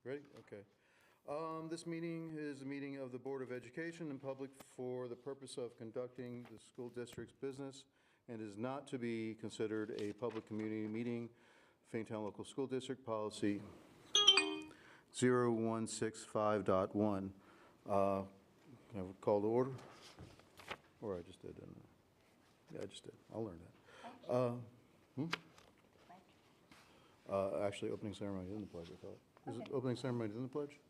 Ready? Okay. This meeting is a meeting of the Board of Education in public for the purpose of conducting the school district's business and is not to be considered a public community meeting. Faintown Local School District Policy 0165.1. Can I call to order? Or I just did, didn't I? Yeah, I just did. I'll learn that. Actually, opening ceremony isn't the pledge, I thought. Is it opening ceremony isn't the pledge?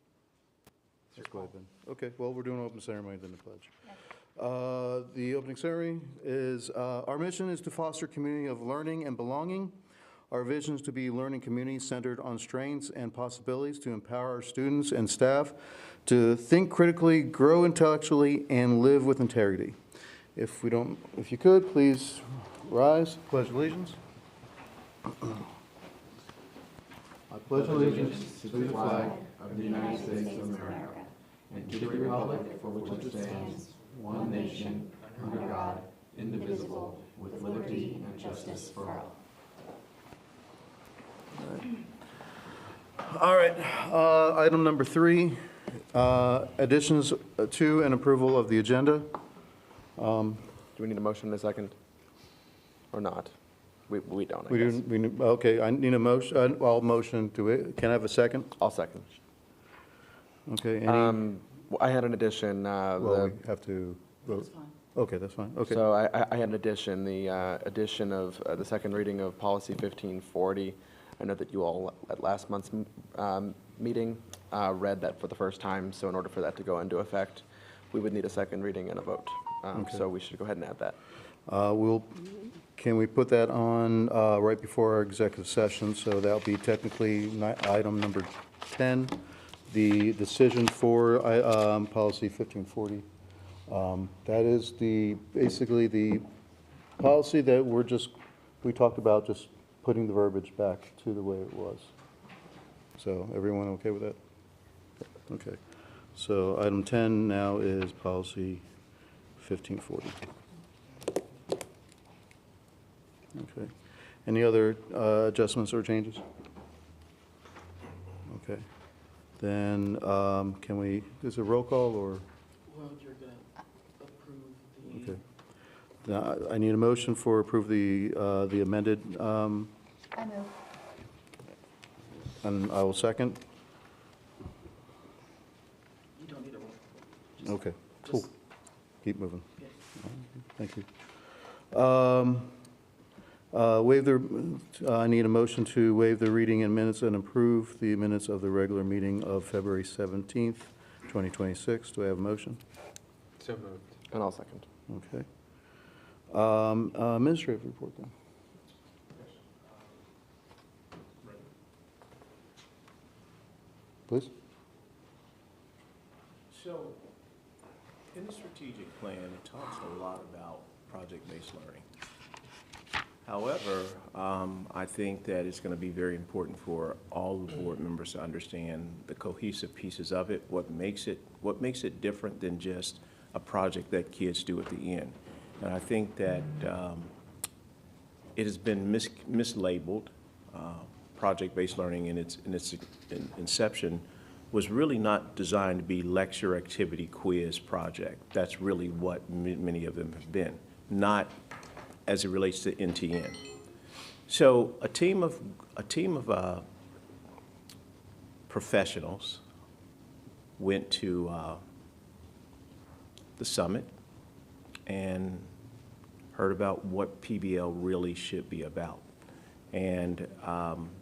Let's go ahead then. Okay, well, we're doing open ceremony, then the pledge. The opening ceremony is, our mission is to foster a community of learning and belonging. Our vision is to be a learning community centered on strengths and possibilities to empower our students and staff to think critically, grow intellectually, and live with integrity. If you could, please rise. Pledge allegiance. I pledge allegiance to the flag of the United States of America and to the republic for which it stands, one nation, under God, indivisible, with liberty and justice for all. All right. Item number 3, additions to and approval of the agenda. Do we need a motion in a second or not? We don't, I guess. Okay, I need a motion. I'll motion to it. Can I have a second? I'll second. Okay. I had an addition. Well, we have to vote. That's fine. Okay, that's fine. Okay. So I had an addition, the addition of the second reading of Policy 1540. I know that you all at last month's meeting read that for the first time, so in order for that to go into effect, we would need a second reading and a vote. Okay. So we should go ahead and add that. Can we put that on right before our executive session? So that'll be technically item number 10, the decision for policy 1540. That is basically the policy that we talked about, just putting the verbiage back to the way it was. So everyone okay with that? Okay. So item 10 now is policy 1540. Okay. Any other adjustments or changes? Okay. Then is it roll call or? Well, you're going to approve the. Okay. Now, I need a motion for approve the amended. I move. And I will second. You don't need a roll call. Okay, cool. Keep moving. Yeah. Thank you. I need a motion to waive the reading in minutes and approve the minutes of the regular meeting of February 17th, 2026. Do I have a motion? So moved. And I'll second. Okay. Administrative report then. Please. So, in the strategic plan, it talks a lot about project-based learning. However, I think that it's going to be very important for all the board members to understand the cohesive pieces of it, what makes it different than just a project that kids do at the end. And I think that it has been mislabeled. Project-based learning in its inception was really not designed to be lecture, activity, quiz, project. That's really what many of them have been, not as it relates to NTN. So a team of professionals went to the summit and heard about what PBL really should be about. And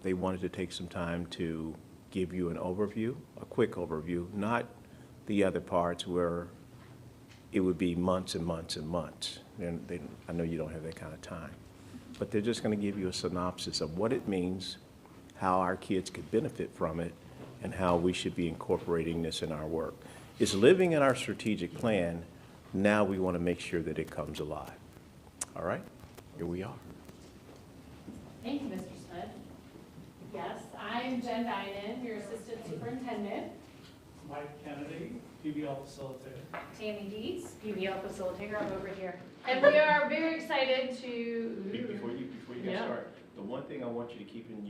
they wanted to take some time to give you an overview, a quick overview, not the other parts where it would be months and months and months. And I know you don't have that kind of time. But they're just going to give you a synopsis of what it means, how our kids could benefit from it, and how we should be incorporating this in our work. It's living in our strategic plan. Now we want to make sure that it comes alive. All right? Here we are. Thank you, Mr. Smith. Yes, I'm Jen Dinan, your Assistant Superintendent. Mike Kennedy, PBL Facilitator. Tammy Dietz, PBL Facilitator, I'm over here. And we are very excited to... Before you get started, the one thing I want you to keep in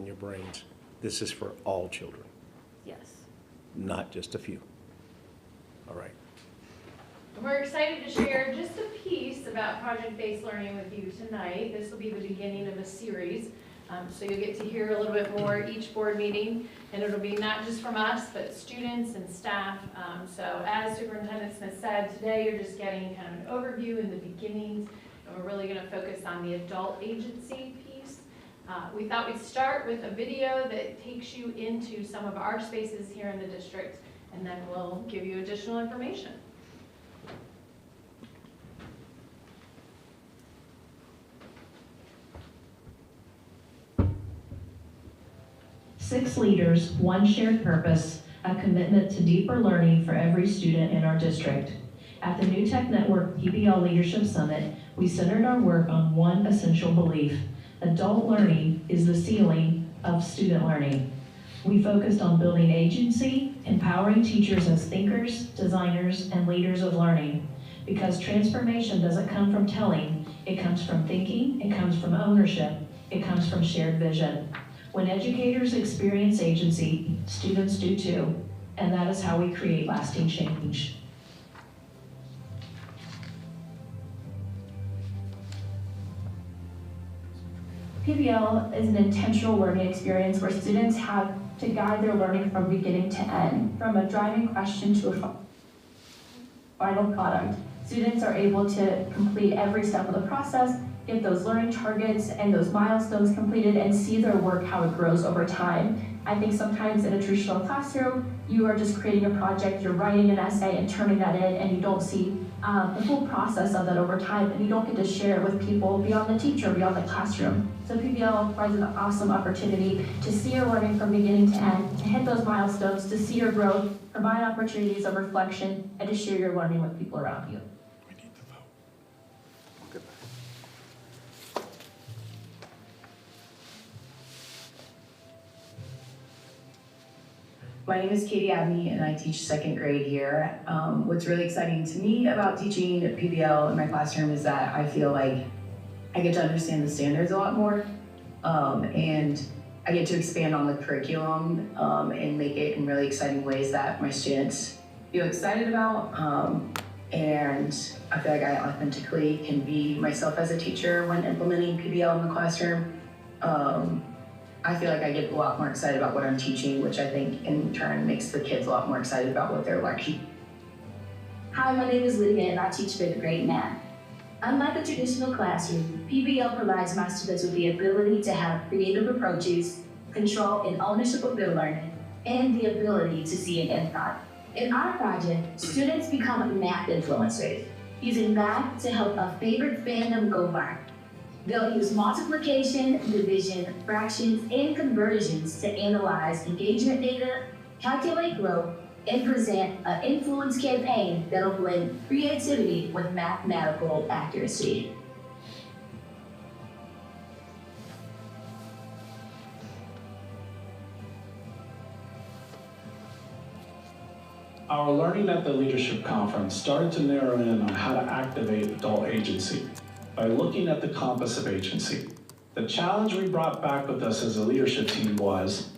your brains, this is for all children. Yes. Not just a few. All right. We're excited to share just a piece about project-based learning with you tonight. This will be the beginning of a series. So you'll get to hear a little bit more each board meeting, and it'll be not just from us, but students and staff. So as Superintendent Smith said, today you're just getting kind of an overview in the beginnings, and we're really going to focus on the adult agency piece. We thought we'd start with a video that takes you into some of our spaces here in the district, and then we'll give you additional information. 6 leaders, 1 shared purpose, a commitment to deeper learning for every student in our district. At the New Tech Network PBL Leadership Summit, we centered our work on one essential belief: adult learning is the ceiling of student learning. We focused on building agency, empowering teachers as thinkers, designers, and leaders of learning. Because transformation doesn't come from telling, it comes from thinking, it comes from ownership, it comes from shared vision. When educators experience agency, students do too, and that is how we create lasting change. PBL is an intentional learning experience where students have to guide their learning from beginning to end, from a driving question to a final product. Students are able to complete every step of the process, get those learning targets and those milestones completed, and see their work, how it grows over time. I think sometimes in a traditional classroom, you are just creating a project, you're writing an essay and turning that in, and you don't see the full process of that over time, and you don't get to share it with people beyond the teacher, beyond the classroom. So PBL provides an awesome opportunity to see your learning from beginning to end, to hit those milestones, to see your growth, provide opportunities of reflection, and to share your learning with people around you. My name is Katie Abney, and I teach 2nd grade here. What's really exciting to me about teaching PBL in my classroom is that I feel like I get to understand the standards a lot more, and I get to expand on the curriculum and make it in really exciting ways that my students feel excited about. And I feel like I authentically can be myself as a teacher when implementing PBL in the classroom. I feel like I get a lot more excited about what I'm teaching, which I think in turn makes the kids a lot more excited about what they're learning. Hi, my name is Lydia and I teach 5th grade math. Unlike a traditional classroom, PBL provides my students with the ability to have creative approaches, control and ownership of their learning, and the ability to see an impact. In our project, students become math influencers, using math to help a favorite fandom go viral. They'll use multiplication, division, fractions, and conversions to analyze engagement data, calculate growth, and present an influence campaign that'll blend creativity with mathematical accuracy. Our learning at the Leadership Conference started to narrow in on how to activate adult agency by looking at the compass of agency. The challenge we brought back with us as a leadership team was,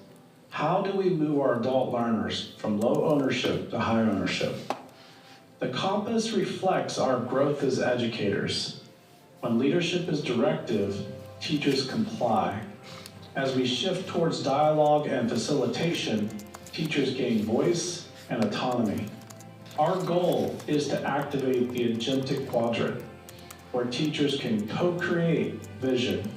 how do we move our adult learners from low ownership to high ownership? The compass reflects our growth as educators. When leadership is directive, teachers comply. As we shift towards dialogue and facilitation, teachers gain voice and autonomy. Our goal is to activate the agentic quadrant, where teachers can co-create vision,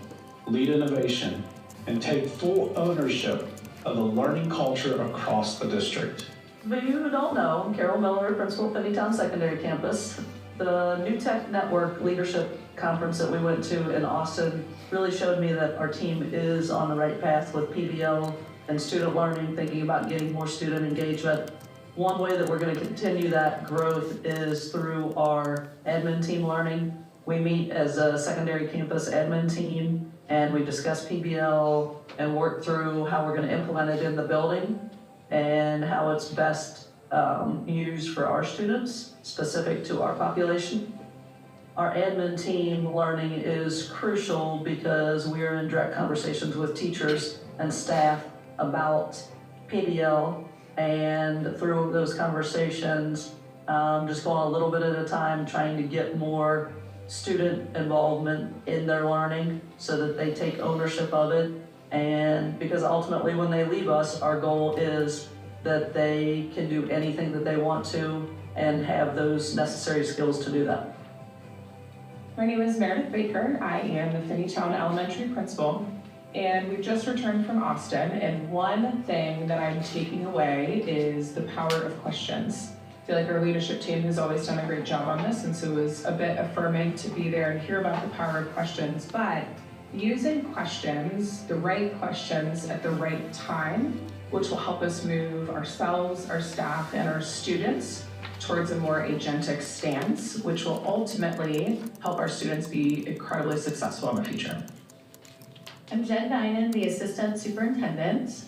lead innovation, and take full ownership of the learning culture across the district. For you who don't know, I'm Carol Miller, principal of Finneytown Secondary Campus. The New Tech Network Leadership Conference that we went to in Austin really showed me that our team is on the right path with PBL and student learning, thinking about getting more student engagement. One way that we're going to continue that growth is through our admin team learning. We meet as a secondary campus admin team, and we discuss PBL and work through how we're going to implement it in the building and how it's best used for our students, specific to our population. Our admin team learning is crucial because we are in direct conversations with teachers and staff about PBL And through those conversations, just going a little bit at a time, trying to get more student involvement in their learning so that they take ownership of it. And because ultimately when they leave us, our goal is that they can do anything that they want to and have those necessary skills to do that. My name is Meredith Baker. I am the Finneytown Elementary Principal, and we've just returned from Austin, and one thing that I'm taking away is the power of questions. I feel like our leadership team has always done a great job on this, and so it was a bit affirming to be there and hear about the power of questions, but using questions, the right questions at the right time, which will help us move ourselves, our staff, and our students towards a more agentic stance, which will ultimately help our students be incredibly successful in the future. I'm Jen Dinan, the Assistant Superintendent.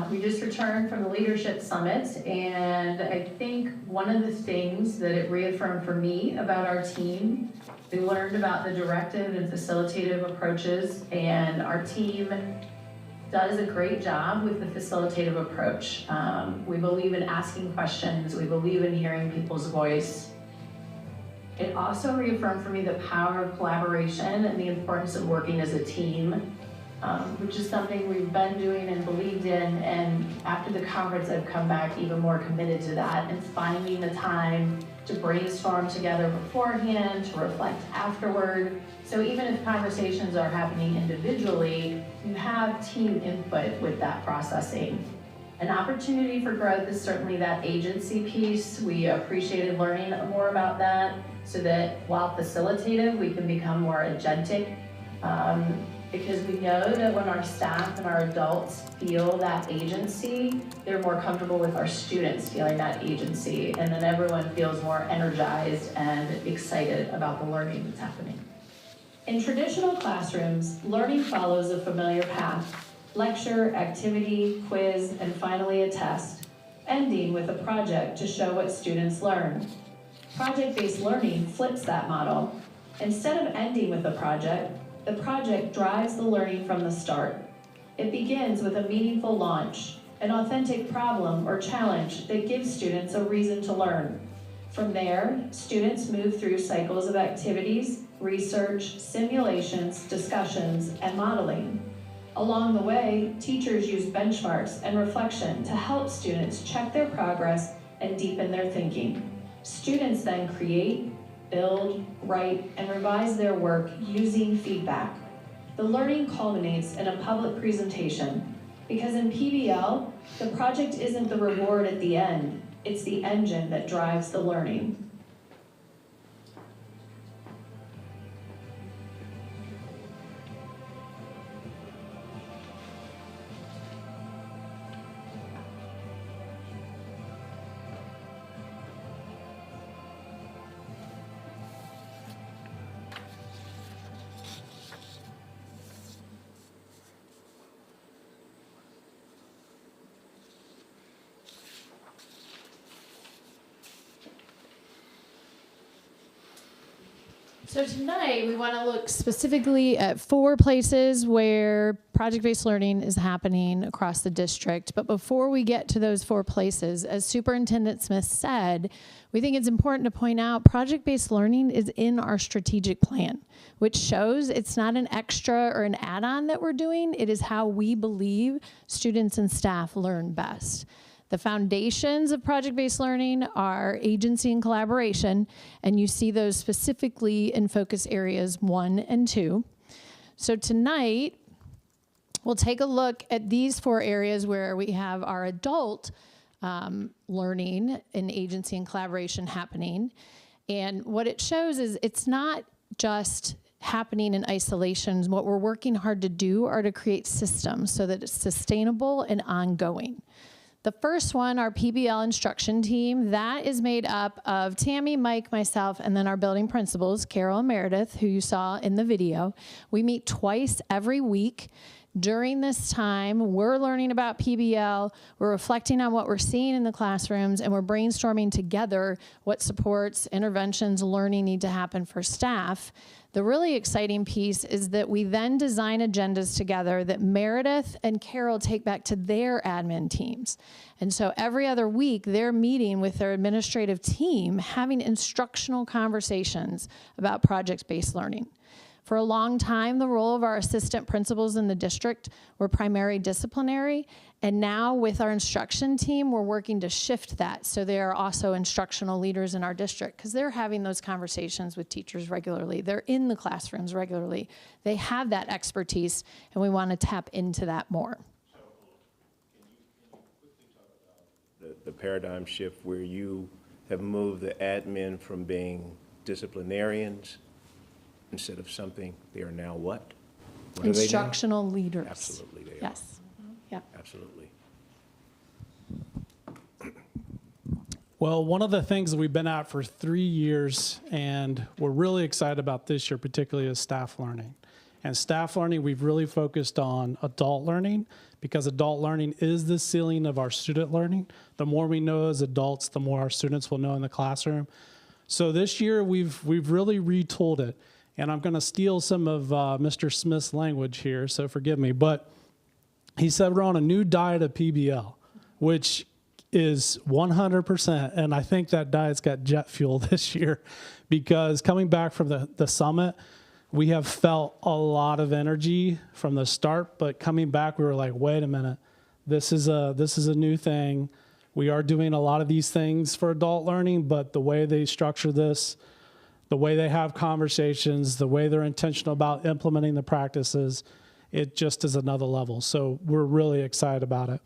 We just returned from the Leadership Summit, and I think one of the things that it reaffirmed for me about our team, we learned about the directive and facilitative approaches, and our team does a great job with the facilitative approach. We believe in asking questions. We believe in hearing people's voice. It also reaffirmed for me the power of collaboration and the importance of working as a team, which is something we've been doing and believed in. And after the conference, I've come back even more committed to that and finding the time to brainstorm together beforehand, to reflect afterward. So even if conversations are happening individually, you have team input with that processing. An opportunity for growth is certainly that agency piece. We appreciated learning more about that so that while facilitative, we can become more agentic. Because we know that when our staff and our adults feel that agency, they're more comfortable with our students feeling that agency, and then everyone feels more energized and excited about the learning that's happening. In traditional classrooms, learning follows a familiar path: lecture, activity, quiz, and finally a test, ending with a project to show what students learned. Project-based learning flips that model. Instead of ending with a project, the project drives the learning from the start. It begins with a meaningful launch, an authentic problem or challenge that gives students a reason to learn. From there, students move through cycles of activities, research, simulations, discussions, and modeling. Along the way, teachers use benchmarks and reflection to help students check their progress and deepen their thinking. Students then create, build, write, and revise their work using feedback. The learning culminates in a public presentation, because in PBL, the project isn't the reward at the end, it's the engine that drives the learning. So tonight, we want to look specifically at 4 places where project-based learning is happening across the district. But before we get to those 4 places, as Superintendent Smith said, we think it's important to point out project-based learning is in our strategic plan, which shows it's not an extra or an add-on that we're doing. It is how we believe students and staff learn best. The foundations of project-based learning are agency and collaboration, and you see those specifically in focus areas 1 and 2. So tonight, we'll take a look at these 4 areas where we have our adult learning and agency and collaboration happening. And what it shows is it's not just happening in isolation. What we're working hard to do are to create systems so that it's sustainable and ongoing. The first one, our PBL instruction team, that is made up of Tammy, Mike, myself, and then our building principals, Carol and Meredith, who you saw in the video. We meet twice every week. during this time, we're learning about PBL, we're reflecting on what we're seeing in the classrooms, and we're brainstorming together what supports, interventions, learning need to happen for staff. The really exciting piece is that we then design agendas together that Meredith and Carol take back to their admin teams. And so every other week, they're meeting with their administrative team, having instructional conversations about project-based learning. For a long time, the role of our assistant principals in the district were primary disciplinary, and now with our instruction team, we're working to shift that so they are also instructional leaders in our district because they're having those conversations with teachers regularly. They're in the classrooms regularly. They have that expertise, and we want to tap into that more. The paradigm shift where you have moved the admin from being disciplinarians instead of something, they are now what? What are they now? Instructional leaders. Absolutely, they are. Yes. Yep. Absolutely. Well, one of the things that we've been at for 3 years, and we're really excited about this year particularly, is staff learning. And staff learning, we've really focused on adult learning because adult learning is the ceiling of our student learning. The more we know as adults, the more our students will know in the classroom. So this year, we've really retooled it. And I'm going to steal some of Mr. Smith's language here, so forgive me. But he said we're on a new diet of PBL, which is 100%. And I think that diet's got jet fuel this year because coming back from the summit, we have felt a lot of energy from the start. But coming back, we were like, wait a minute, this is a new thing. We are doing a lot of these things for adult learning, but the way they structure this, the way they have conversations, the way they're intentional about implementing the practices, it just is another level. So we're really excited about it.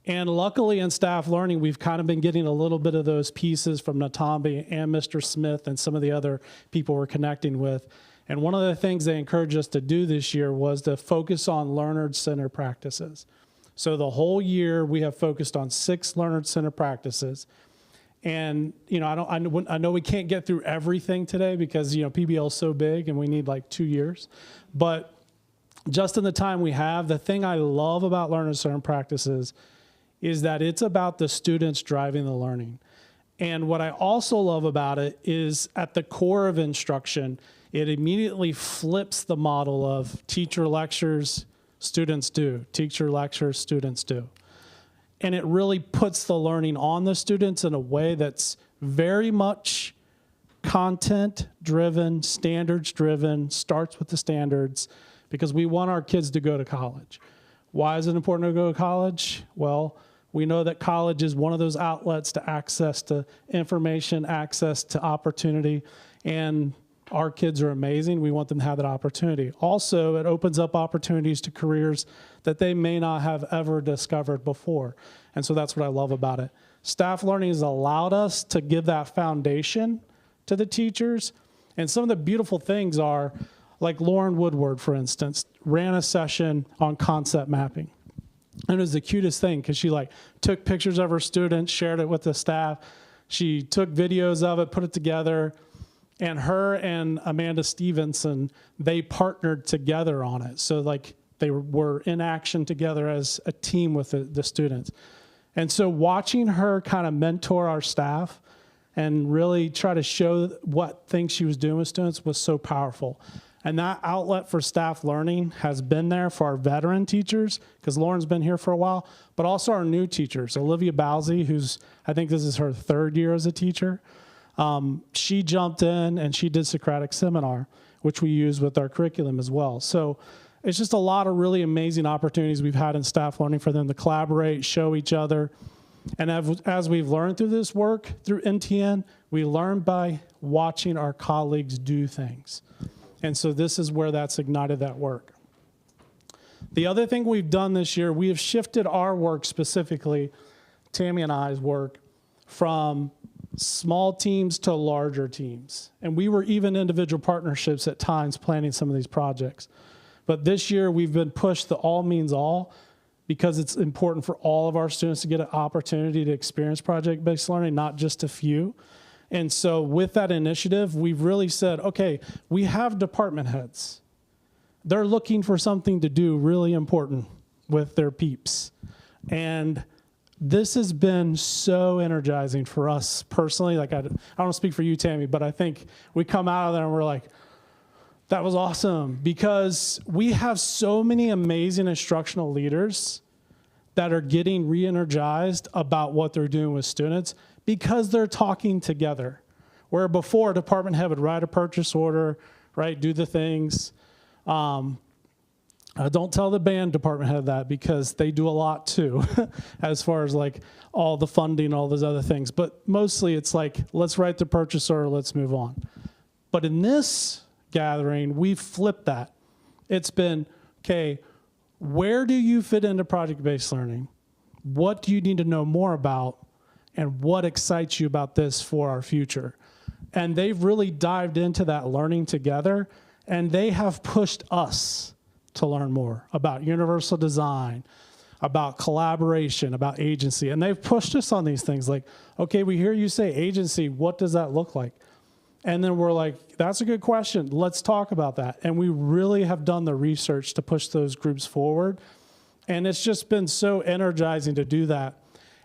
And luckily in staff learning, we've kind of been getting a little bit of those pieces from Natambi and Mr. Smith and some of the other people we're connecting with. And one of the things they encouraged us to do this year was to focus on learner-centered practices. So the whole year we have focused on 6 learner-centered practices. And, you know, I know we can't get through everything today because, you know, PBL is so big and we need like 2 years. But just in the time we have, the thing I love about learner-centered practices is that it's about the students driving the learning. And what I also love about it is at the core of instruction, it immediately flips the model of teacher lectures, students do. Teacher lectures, students do. And it really puts the learning on the students in a way that's very much content-driven, standards-driven, starts with the standards, because we want our kids to go to college. Why is it important to go to college? Well, we know that college is one of those outlets to access to information, access to opportunity, and our kids are amazing. We want them to have that opportunity. Also, it opens up opportunities to careers that they may not have ever discovered before. And so that's what I love about it. Staff learning has allowed us to give that foundation to the teachers. And some of the beautiful things are, like Lauren Woodward, for instance, ran a session on concept mapping. And it was the cutest thing because she took pictures of her students, shared it with the staff. She took videos of it, put it together. And her and Amanda Stevenson, they partnered together on it. So they were in action together as a team with the students. And so watching her kind of mentor our staff and really try to show what things she was doing with students was so powerful. And that outlet for staff learning has been there for our veteran teachers, because Lauren's been here for a while, but also our new teachers. Olivia Bowsey, who's, I think this is her 3rd year as a teacher, she jumped in and she did Socratic Seminar, which we use with our curriculum as well. So it's just a lot of really amazing opportunities we've had in staff learning for them to collaborate, show each other. And as we've learned through this work, through NTN, we learn by watching our colleagues do things. And so this is where that's ignited that work. The other thing we've done this year, we have shifted our work specifically, Tammy and I's work, from small teams to larger teams. And we were even individual partnerships at times planning some of these projects. But this year we've been pushed to all means all, because it's important for all of our students to get an opportunity to experience project-based learning, not just a few. And so with that initiative, we've really said, okay, we have department heads. they're looking for something to do really important with their peeps. And this has been so energizing for us personally. Like, I don't speak for you, Tammy, but I think we come out of there and we're like, that was awesome, because we have so many amazing instructional leaders that are getting re-energized about what they're doing with students because they're talking together. Where before, a department head would write a purchase order, right, do the things. Don't tell the band department head that, because they do a lot too, as far as like all the funding, all those other things. But mostly it's like, let's write the purchase order, let's move on. But in this gathering, we've flipped that. It's been, okay, where do you fit into project-based learning? What do you need to know more about? And what excites you about this for our future? And they've really dived into that learning together, and they have pushed us to learn more about universal design, about collaboration, about agency. And they've pushed us on these things like, okay, we hear you say agency, what does that look like? And then we're like, that's a good question. Let's talk about that. And we really have done the research to push those groups forward. And it's just been so energizing to do that.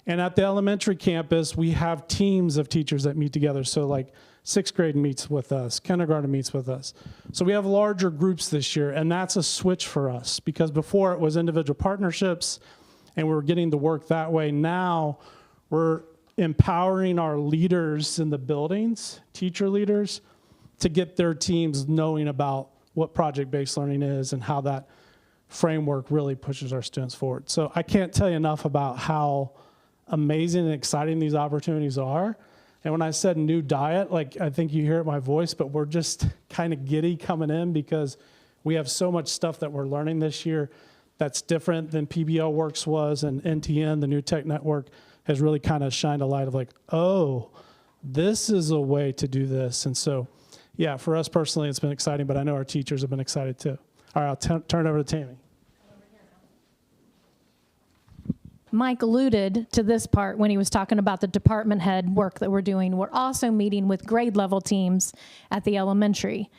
And at the elementary campus, we have teams of teachers that meet together. So like 6th grade meets with us, kindergarten meets with us. So we have larger groups this year, and that's a switch for us, because before it was individual partnerships and we were getting to work that way. Now we're empowering our leaders in the buildings, teacher leaders, to get their teams knowing about what project-based learning is and how that framework really pushes our students forward. So I can't tell you enough about how amazing and exciting these opportunities are. And when I said new diet, like, I think you hear it in my voice, but we're just kind of giddy coming in because we have so much stuff that we're learning this year that's different than PBL Works was, and NTN, the New Tech Network, has really kind of shined a light of like, oh, this is a way to do this. And so, yeah, for us personally, it's been exciting, but I know our teachers have been excited too. All right, I'll turn it over to Tammy. Mike alluded to this part when he was talking about the department head work that we're doing. We're also meeting with grade level teams at the elementary.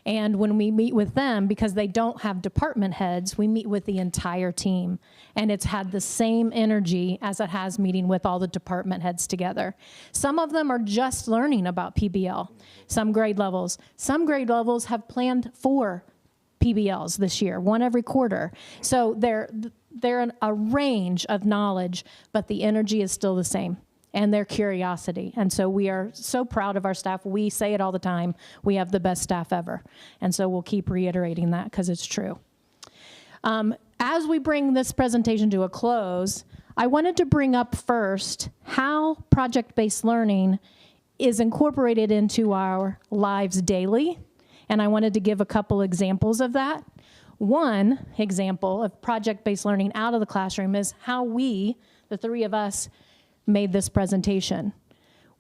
And when we meet with them, because they don't have department heads, we meet with the entire team. And it's had the same energy as it has meeting with all the department heads together. Some of them are just learning about PBL, some grade levels. Some grade levels have planned for PBLs this year, one every quarter. So they're in a range of knowledge, but the energy is still the same, and their curiosity. And so we are so proud of our staff. We say it all the time. We have the best staff ever. And so we'll keep reiterating that because it's true. As we bring this presentation to a close, I wanted to bring up first how project-based learning is incorporated into our lives daily. And I wanted to give a couple examples of that. One example of project-based learning out of the classroom is how we, the three of us, made this presentation.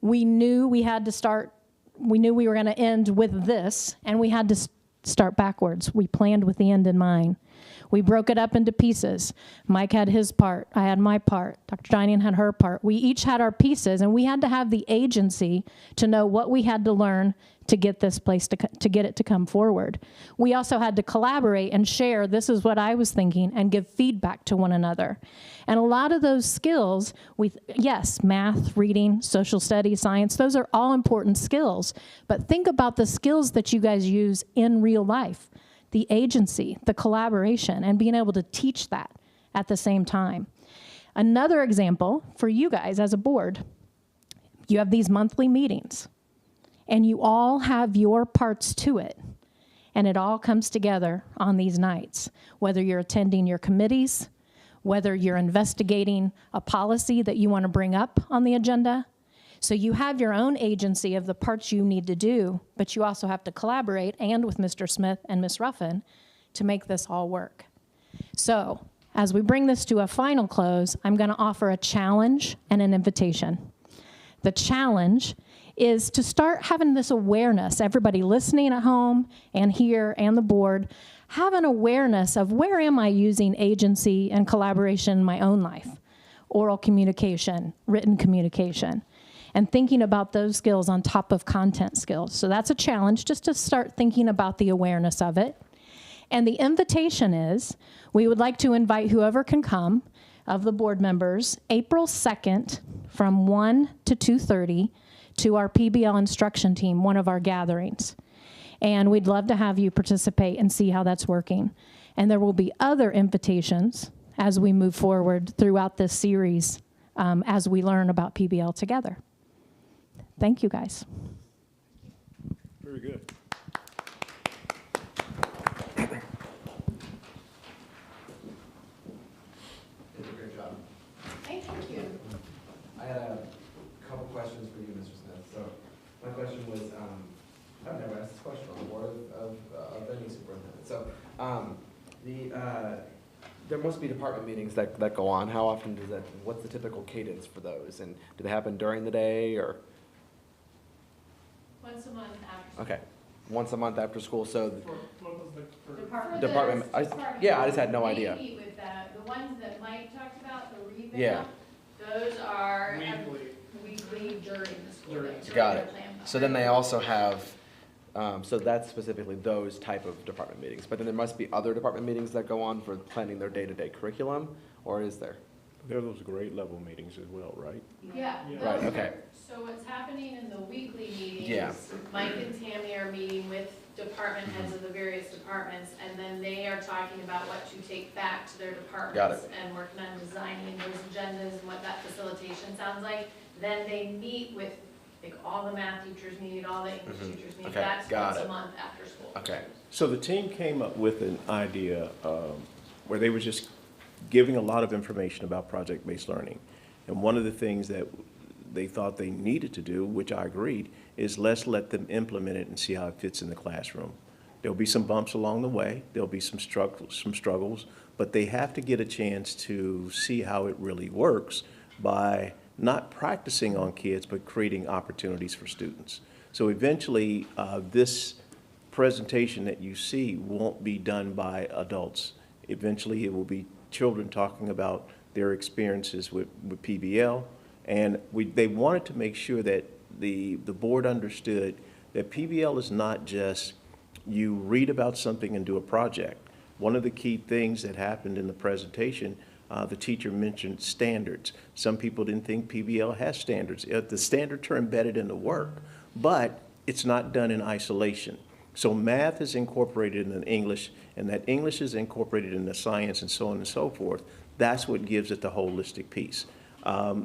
We knew we had to start, we knew we were going to end with this, and we had to start backwards. We planned with the end in mind. We broke it up into pieces. Mike had his part, I had my part, Dr. Dinan had her part. We each had our pieces, and we had to have the agency to know what we had to learn to get this place, to get it to come forward. We also had to collaborate and share, this is what I was thinking, and give feedback to one another. And a lot of those skills, yes, math, reading, social studies, science, those are all important skills. But think about the skills that you guys use in real life, the agency, the collaboration, and being able to teach that at the same time. Another example for you guys as a board, you have these monthly meetings. And you all have your parts to it. And it all comes together on these nights, whether you're attending your committees, whether you're investigating a policy that you want to bring up on the agenda. So you have your own agency of the parts you need to do, but you also have to collaborate, and with Mr. Smith and Ms. Ruffin, to make this all work. So as we bring this to a final close, I'm going to offer a challenge and an invitation. The challenge is to start having this awareness, everybody listening at home and here and the board, have an awareness of where am I using agency and collaboration in my own life, oral communication, written communication, and thinking about those skills on top of content skills. So that's a challenge, just to start thinking about the awareness of it. And the invitation is, we would like to invite whoever can come of the board members, April 2nd from 1 to 2:30 to our PBL instruction team, one of our gatherings. And we'd love to have you participate and see how that's working. And there will be other invitations as we move forward throughout this series as we learn about PBL together. Thank you, guys. Very good. Did a great job. Thank you. I had a couple questions for you, Mr. Smith. So my question was, I've never asked this question on the board of any superintendent. So there must be department meetings that go on. How often does that, what's the typical cadence for those? And do they happen during the day or? Once a month after. Okay, once a month after school, so. Department. Yeah, I just had no idea. We meet with the ones that Mike talked about, the revamp. Yeah. Those are weekly during the school day. Got it. So then they also have, so that's specifically those type of department meetings. But then there must be other department meetings that go on for planning their day-to-day curriculum, or is there? There are those grade level meetings as well, right? Yeah. Right, okay. So what's happening in the weekly meetings? Yeah. Mike and Tammy are meeting with department heads of the various departments, and then they are talking about what to take back to their departments. Got it. And working on designing those agendas and what that facilitation sounds like. Then they meet with, like, all the math teachers meet, all the English teachers meet. Okay, That's got once it. a month after school. Okay. So the team came up with an idea where they were just giving a lot of information about project-based learning. And one of the things that they thought they needed to do, which I agreed, is let's let them implement it and see how it fits in the classroom. There'll be some bumps along the way, there'll be some struggles, but they have to get a chance to see how it really works by not practicing on kids, but creating opportunities for students. So eventually, this presentation that you see won't be done by adults. Eventually, it will be children talking about their experiences with PBL. And they wanted to make sure that the board understood that PBL is not just you read about something and do a project. One of the key things that happened in the presentation, the teacher mentioned standards. Some people didn't think PBL has standards. The standards are embedded in the work, but it's not done in isolation. So math is incorporated in English, and that English is incorporated in the science and so on and so forth. That's what gives it the holistic piece.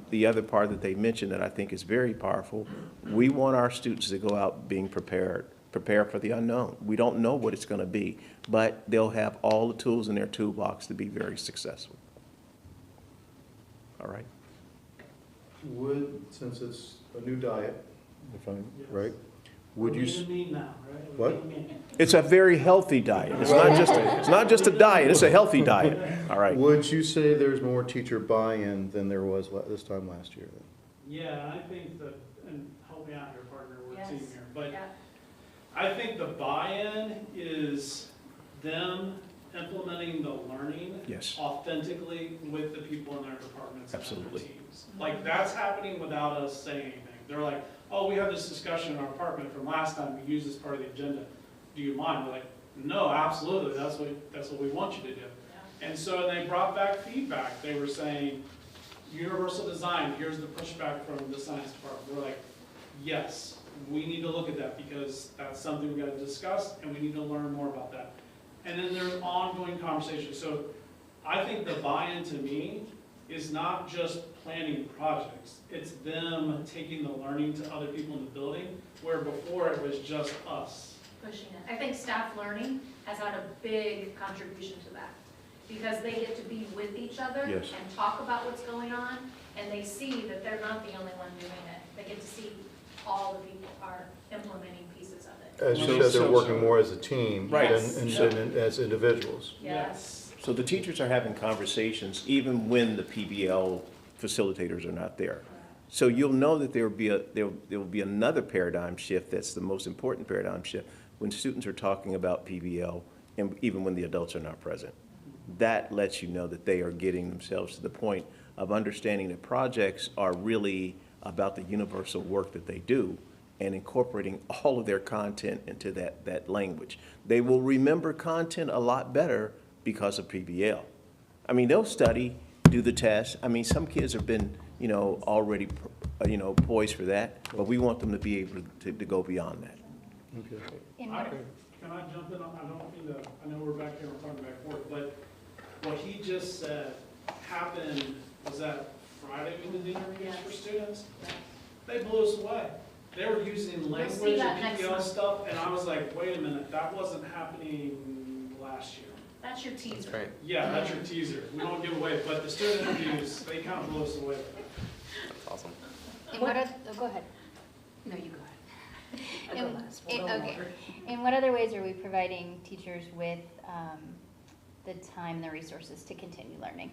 The other part that they mentioned that I think is very powerful, we want our students to go out being prepared for the unknown. We don't know what it's going to be, but they'll have all the tools in their toolbox to be very successful. All right? Since it's a new diet, right? Would you? What? It's a very healthy diet. It's not just a diet, it's a healthy diet. All right. Would you say there's more teacher buy-in than there was this time last year? Yeah, I think that, and help me out here, partner, we're a team Yes. here, but Yeah. I think the buy-in is them implementing the learning Yes. authentically with the people in their departments and Absolutely. their teams. Like, that's happening without us saying anything. They're like, oh, we had this discussion in our department from last time, we used this part of the agenda. Do you mind? We're like, no, absolutely, that's what we want you to do. And so they brought back feedback. They were saying, universal design, here's the pushback from the science department. We're like, yes, we need to look at that because that's something we got to discuss and we need to learn more about that. And then there's ongoing conversations. So I think the buy-in to me is not just planning projects. It's them taking the learning to other people in the building, where before it was just us. Pushing it. I think staff learning has had a big contribution to that, because they get to be with each other Yes. and talk about what's going on, and they see that they're not the only one doing it. They get to see all the people are implementing pieces of it. As you said, they're working more as a team Right. than as individuals. Yes. So the teachers are having conversations even when the PBL facilitators are not there. So you'll know that there will be another paradigm shift that's the most important paradigm shift when students are talking about PBL and even when the adults are not present. That lets you know that they are getting themselves to the point of understanding that projects are really about the universal work that they do, and incorporating all of their content into that language. They will remember content a lot better because of PBL. I mean, they'll study, do the test. I mean, some kids have been, already, poised for that, but we want them to be able to go beyond that. Okay. Can I jump in? I don't mean to, I know we're back here, we're talking back and forth, but what he just said happened, was that Friday we did the interviews for students? They blew us away. They were using language and PBL stuff, and I was like, wait a minute, that wasn't happening last year. That's your teaser. Great. Yeah, that's your teaser. We don't give away, but the student interviews, they kind of blew us away. That's awesome. Go ahead. No, you go ahead. In, I'll go last. We'll go okay. longer. In what other ways are we providing teachers with the time and the resources to continue learning?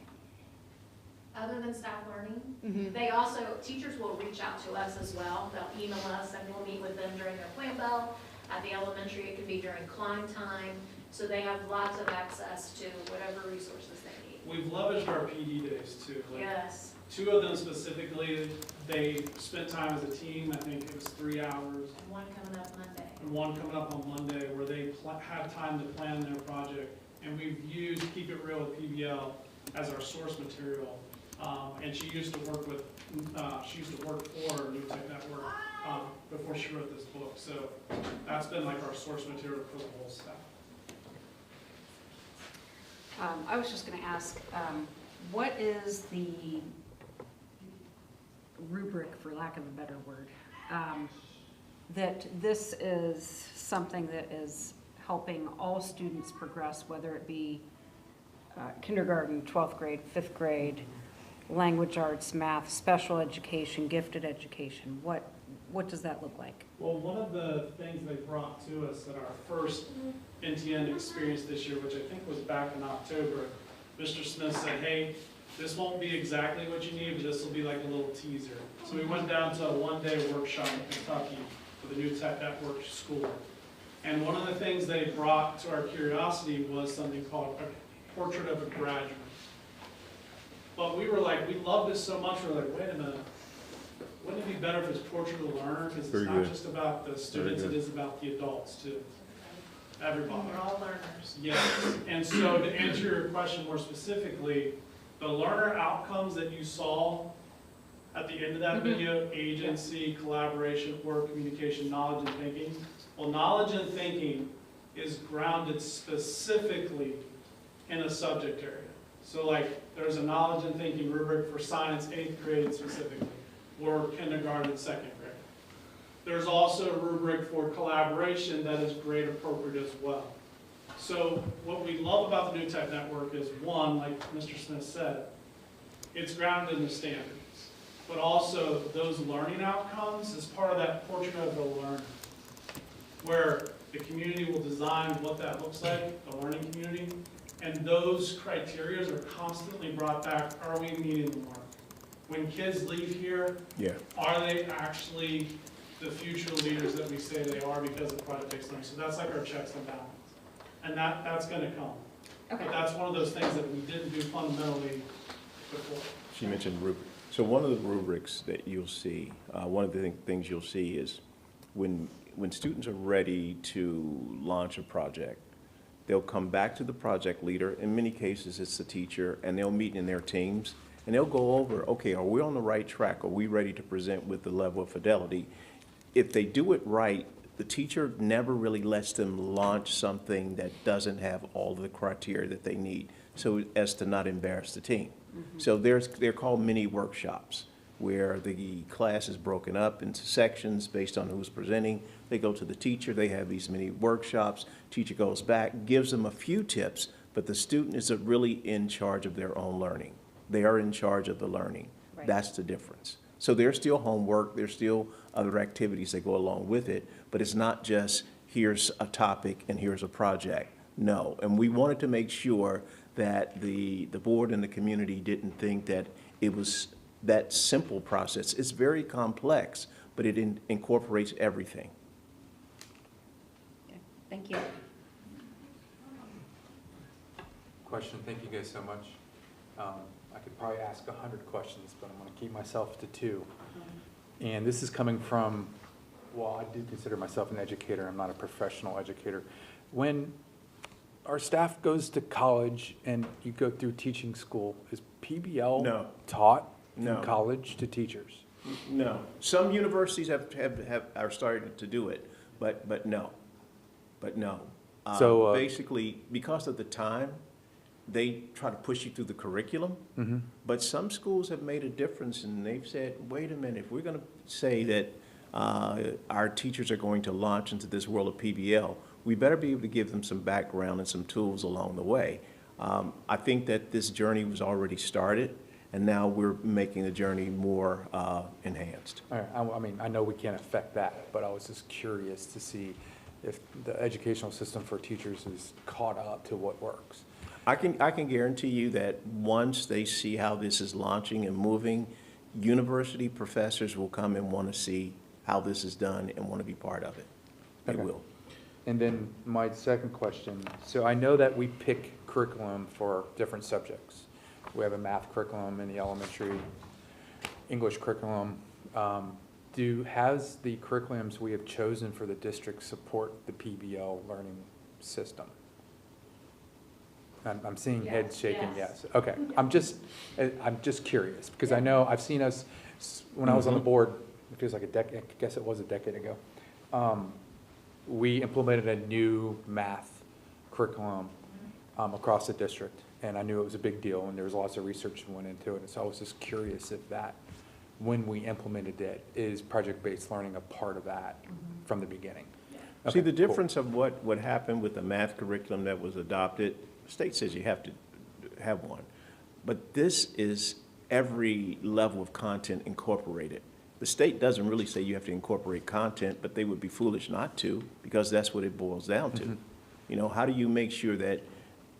Other than staff learning, Mhm. they also, teachers will reach out to us as well. They'll email us and we'll meet with them during their plant bell. At the elementary, it can be during climb time. So they have lots of access to whatever resources they need. We've leveraged our PD days too. Like, Yes. 2 of them specifically, they spent time as a team. I think it was 3 hours. And one coming up Monday. And one coming up on Monday where they had time to plan their project. And we've used Keep It Real with PBL as our source material. And she used to work with, for New Tech Network before she wrote this book. So that's been like our source material for the whole staff. I was just going to ask, what is the rubric, for lack of a better word, that this is something that is helping all students progress, whether it be kindergarten, 12th grade, 5th grade, language arts, math, special education, gifted education? What does that look like? Well, one of the things they brought to us at our first NTN experience this year, which I think was back in October, Mr. Smith said, hey, this won't be exactly what you need, but this will be like a little teaser. So we went down to a one-day workshop in Kentucky for the New Tech Network School. And one of the things they brought to our curiosity was something called a portrait of a graduate. But we were like, we love this so much, we're like, wait a minute. Wouldn't it be better if it's portrait of the learner? Because it's not just about the students, it is about the adults too. Everybody. We're all learners. Yes, and so to answer your question more specifically, the learner outcomes that you saw at the end of that video, agency, collaboration, work, communication, knowledge, and thinking. Well, knowledge and thinking is grounded specifically in a subject area. So like, there's a knowledge and thinking rubric for science, 8th grade specifically, or kindergarten, 2nd grade. There's also a rubric for collaboration that is grade appropriate as well. So what we love about the New Tech Network is, one, like Mr. Smith said, it's grounded in the standards, but also those learning outcomes is part of that portrait of the learner, where the community will design what that looks like, the learning community, and those criteria are constantly brought back. Are we meeting the mark? When kids leave here, are they actually the future leaders that we say they are because of project-based learning? So that's like our checks and balances. And that's going to come. Okay. But that's one of those things that we didn't do fundamentally before. She mentioned rubric. So one of the rubrics that you'll see, one of the things you'll see is when students are ready to launch a project, they'll come back to the project leader. In many cases, it's the teacher, and they'll meet in their teams. And they'll go over, okay, are we on the right track? Are we ready to present with the level of fidelity? If they do it right, the teacher never really lets them launch something that doesn't have all of the criteria that they need, so as to not embarrass the team. So they're called mini workshops, where the class is broken up into sections based on who's presenting. They go to the teacher, they have these mini workshops, teacher goes back, gives them a few tips, but the student is really in charge of their own learning. They are in charge of the learning. Right. That's the difference. So there's still homework, there's still other activities that go along with it, but it's not just here's a topic and here's a project. No, and we wanted to make sure that the board and the community didn't think that it was that simple process. It's very complex, but it incorporates everything. Okay. Thank you. Question, thank you guys so much. I could probably ask 100 questions, but I'm going to keep myself to 2. And this is coming from well, I do consider myself an educator. I'm not a professional educator. When our staff goes to college and you go through teaching school, is PBL No. taught No. in college to teachers? No. Some universities are starting to do it, but no. But no. So, basically, because of the time, they try to push you through the curriculum. But some schools have made a difference, and they've said, wait a minute, if we're going to say that our teachers are going to launch into this world of PBL, we better be able to give them some background and some tools along the way. I think that this journey was already started, and now we're making the journey more enhanced. All right, I mean, I know we can't affect that, but I was just curious to see if the educational system for teachers is caught up to what works. I can guarantee you that once they see how this is launching and moving, university professors will come and want to see how this is done and want to be part of it. They Okay. will. And then my second question, so I know that we pick curriculum for different subjects. We have a math curriculum in the elementary, English curriculum. Has the curriculums we have chosen for the district support the PBL learning system? I'm seeing heads shaking yes. Okay, I'm just curious, because I know I've seen us, when I was on the board, it feels like a decade, I guess it was a decade ago, we implemented a new math curriculum across the district, and I knew it was a big deal, and there was lots of research that went into it, and so I was just curious if that, when we implemented it, is project-based learning a part of that from the beginning? Okay, See, the cool. difference of what happened with the math curriculum that was adopted, the state says you have to have one. But this is every level of content incorporated. The state doesn't really say you have to incorporate content, but they would be foolish not to, because that's what it boils down to. You know, how do you make sure that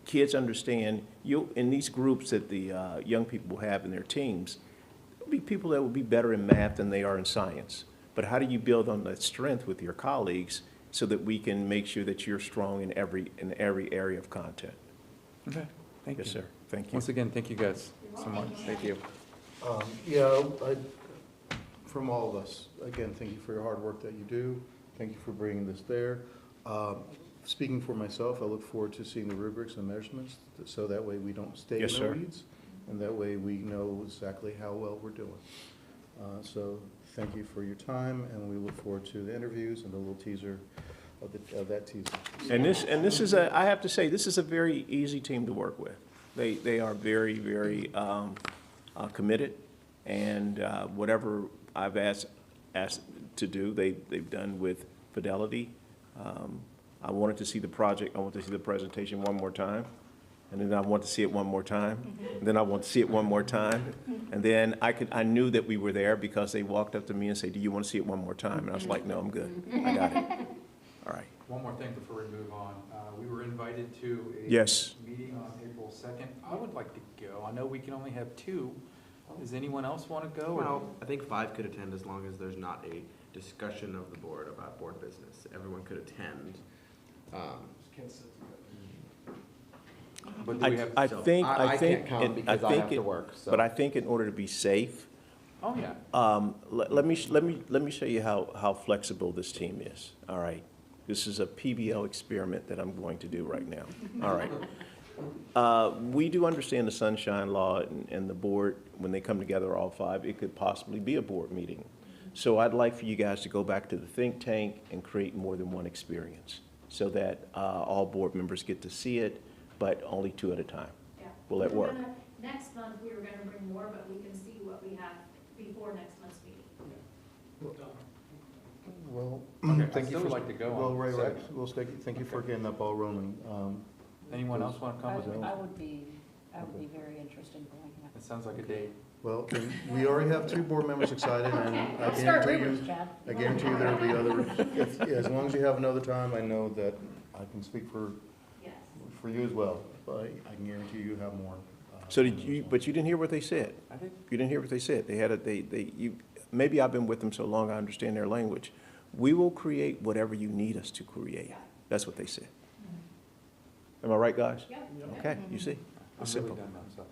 kids understand, in these groups that the young people have in their teams, there'll be people that will be better in math than they are in science. But how do you build on that strength with your colleagues so that we can make sure that you're strong in every area of content? Okay, thank you. Yes, sir. Thank you. Once again, thank you guys so much. Thank you. Yeah, from all of us, again, thank you for your hard work that you do. Thank you for bringing this there. Speaking for myself, I look forward to seeing the rubrics and measurements, so that way we don't stay in Yes, the sir. weeds, and that way we know exactly how well we're doing. So thank you for your time, and we look forward to the interviews and the little teaser of that teaser. And this is I have to say, this is a very easy team to work with. They are very, very committed, and whatever I've asked to do, they've done with fidelity. I wanted to see the project, I want to see the presentation one more time, and then I want to see it one more time, and then I want to see it one more time, and then I knew that we were there because they walked up to me and said, do you want to see it one more time? And I was like, no, I'm good, I got it. All right. One more thing before we move on. We were invited to a Yes. meeting on April 2nd. I would like to go. I know we can only have 2. Does anyone else want to go? or- Well, I think 5 could attend as long as there's not a discussion of the board about board business. Everyone could attend. But do we have? I So, think, I I think, can't come it- I because I think have to it- work, so. but I think in order to be safe, Oh, yeah. let me show you how flexible this team is. All right. This is a PBL experiment that I'm going to do right now. All right. We do understand the sunshine law and the board, when they come together, all 5, it could possibly be a board meeting. So I'd like for you guys to go back to the think tank and create more than one experience so that all board members get to see it, but only 2 at a time. Yeah. Will that work? Next month, we were gonna bring more, but we can see what we have before next month's meeting. Well, Okay, I'd thank you still for. like to go on Well, right. second. Well, thank you for getting that ball rolling. Anyone else want to come? I would be very interested in going. It sounds like a date. Well, we already have 2 board members excited, and I Start guarantee rumors, you, Chad. I guarantee you there'll be others. As long as you have another time, I know that I can speak for you as well, but I can guarantee you have more. So but you didn't hear what they said? I think. You didn't hear what they said? They had maybe I've been with them so long I understand their language. We will create whatever you need us to create. That's what they said. Am I right, guys? Yep. Okay, you see? I'm It's really simple. done now, so.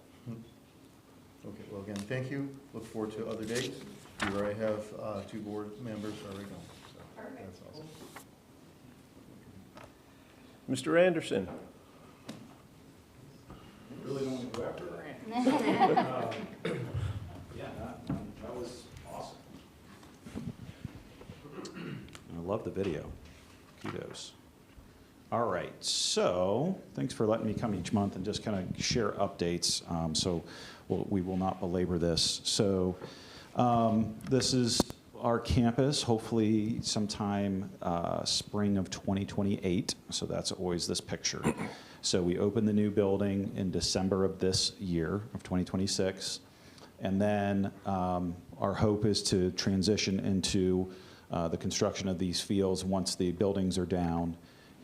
Okay, well, again, thank you. Look forward to other dates. We already have 2 board members already going. So. Perfect. Mr. Anderson? Really don't want to go after Rand. Yeah, that was awesome. I love the video. Kudos. All right, so thanks for letting me come each month and just kind of share updates. We will not belabor this. So this is our campus, hopefully sometime spring of 2028. So that's always this picture. So we opened the new building in December of this year, of 2026. And then our hope is to transition into the construction of these fields once the buildings are down.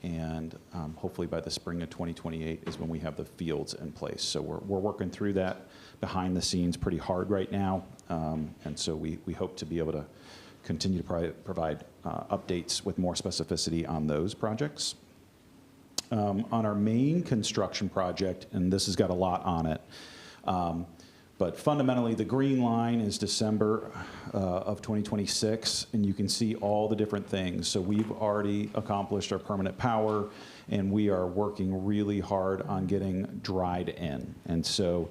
And hopefully by the spring of 2028 is when we have the fields in place. So we're working through that behind the scenes pretty hard right now. And so we hope to be able to continue to provide updates with more specificity on those projects. On our main construction project, and this has got a lot on it, but fundamentally the green line is December of 2026, and you can see all the different things. So we've already accomplished our permanent power, and we are working really hard on getting dried in. And so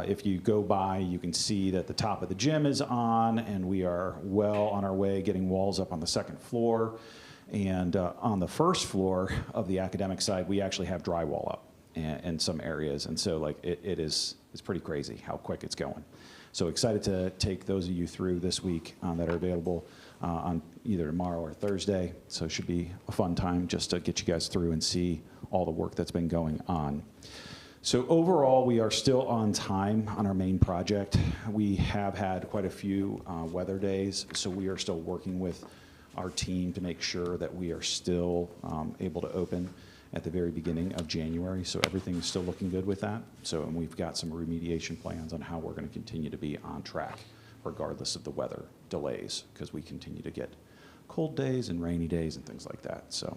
if you go by, you can see that the top of the gym is on, and we are well on our way getting walls up on the second floor. And on the first floor of the academic side, we actually have drywall up in some areas. And so like it's pretty crazy how quick it's going. So excited to take those of you through this week that are available on either tomorrow or Thursday. So it should be a fun time just to get you guys through and see all the work that's been going on. So overall, we are still on time on our main project. We have had quite a few weather days, so we are still working with our team to make sure that we are still able to open at the very beginning of January. So everything's still looking good with that. So, and we've got some remediation plans on how we're going to continue to be on track regardless of the weather delays, because we continue to get cold days and rainy days and things like that. So,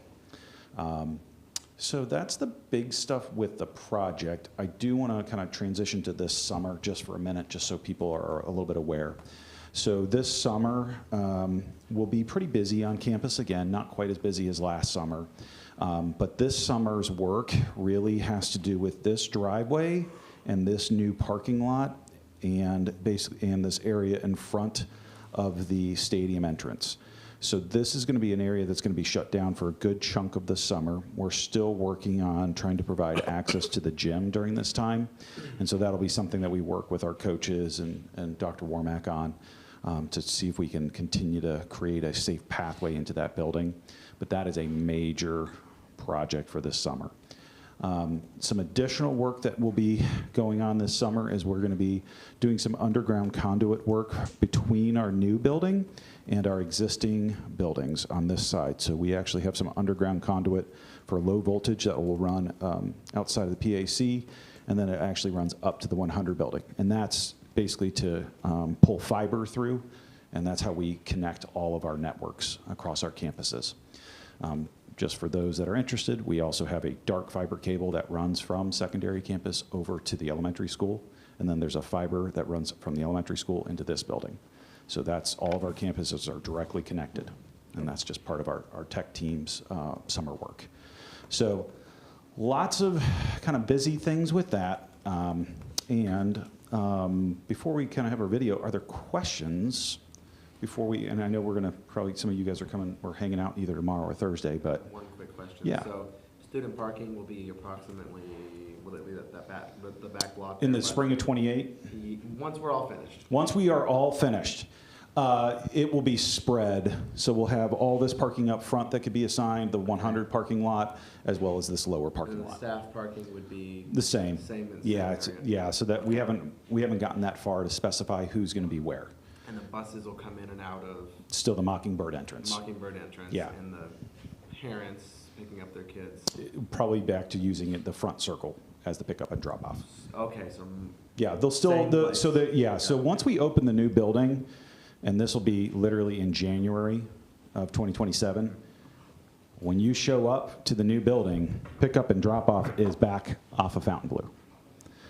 so that's the big stuff with the project. I do want to kind of transition to this summer just for a minute, just so people are a little bit aware. So this summer, we'll be pretty busy on campus again, not quite as busy as last summer. But this summer's work really has to do with this driveway and this new parking lot and basically and this area in front of the stadium entrance. So this is going to be an area that's going to be shut down for a good chunk of the summer. We're still working on trying to provide access to the gym during this time. And so that'll be something that we work with our coaches and Dr. Warmack on to see if we can continue to create a safe pathway into that building. But that is a major project for this summer. Some additional work that will be going on this summer is we're going to be doing some underground conduit work between our new building and our existing buildings on this side. So we actually have some underground conduit for low voltage that will run outside of the PAC, and then it actually runs up to the 100 building. And that's basically to pull fiber through, and that's how we connect all of our networks across our campuses. Just for those that are interested, we also have a dark fiber cable that runs from secondary campus over to the elementary school, and then there's a fiber that runs from the elementary school into this building. So that's all of our campuses are directly connected, and that's just part of our tech team's summer work. So lots of kind of busy things with that. Before we kind of have our video, are there questions? Before we, and I know we're going to probably, some of you guys are coming, we're hanging out either tomorrow or Thursday, but. One quick question. Yeah. So student parking will be approximately, will it be the back block? In the spring of 28? Once we're all finished. Once we are all finished, it will be spread. So we'll have all this parking up front that could be assigned, the 100 parking lot, as well as this lower parking And the lot. staff parking would be? The same. Same in Yeah, the it's, same area. yeah, so that we haven't gotten that far to specify who's going to be where. And the buses will come in and out of? Still the Mockingbird entrance. Mockingbird entrance. Yeah. And the parents picking up their kids? Probably back to using it, the front circle as the pickup and drop off. Okay, so. Yeah, they'll still, so once we open the new building, and this will be literally in January of 2027, when you show up to the new building, pickup and drop off is back off of Fontainebleau.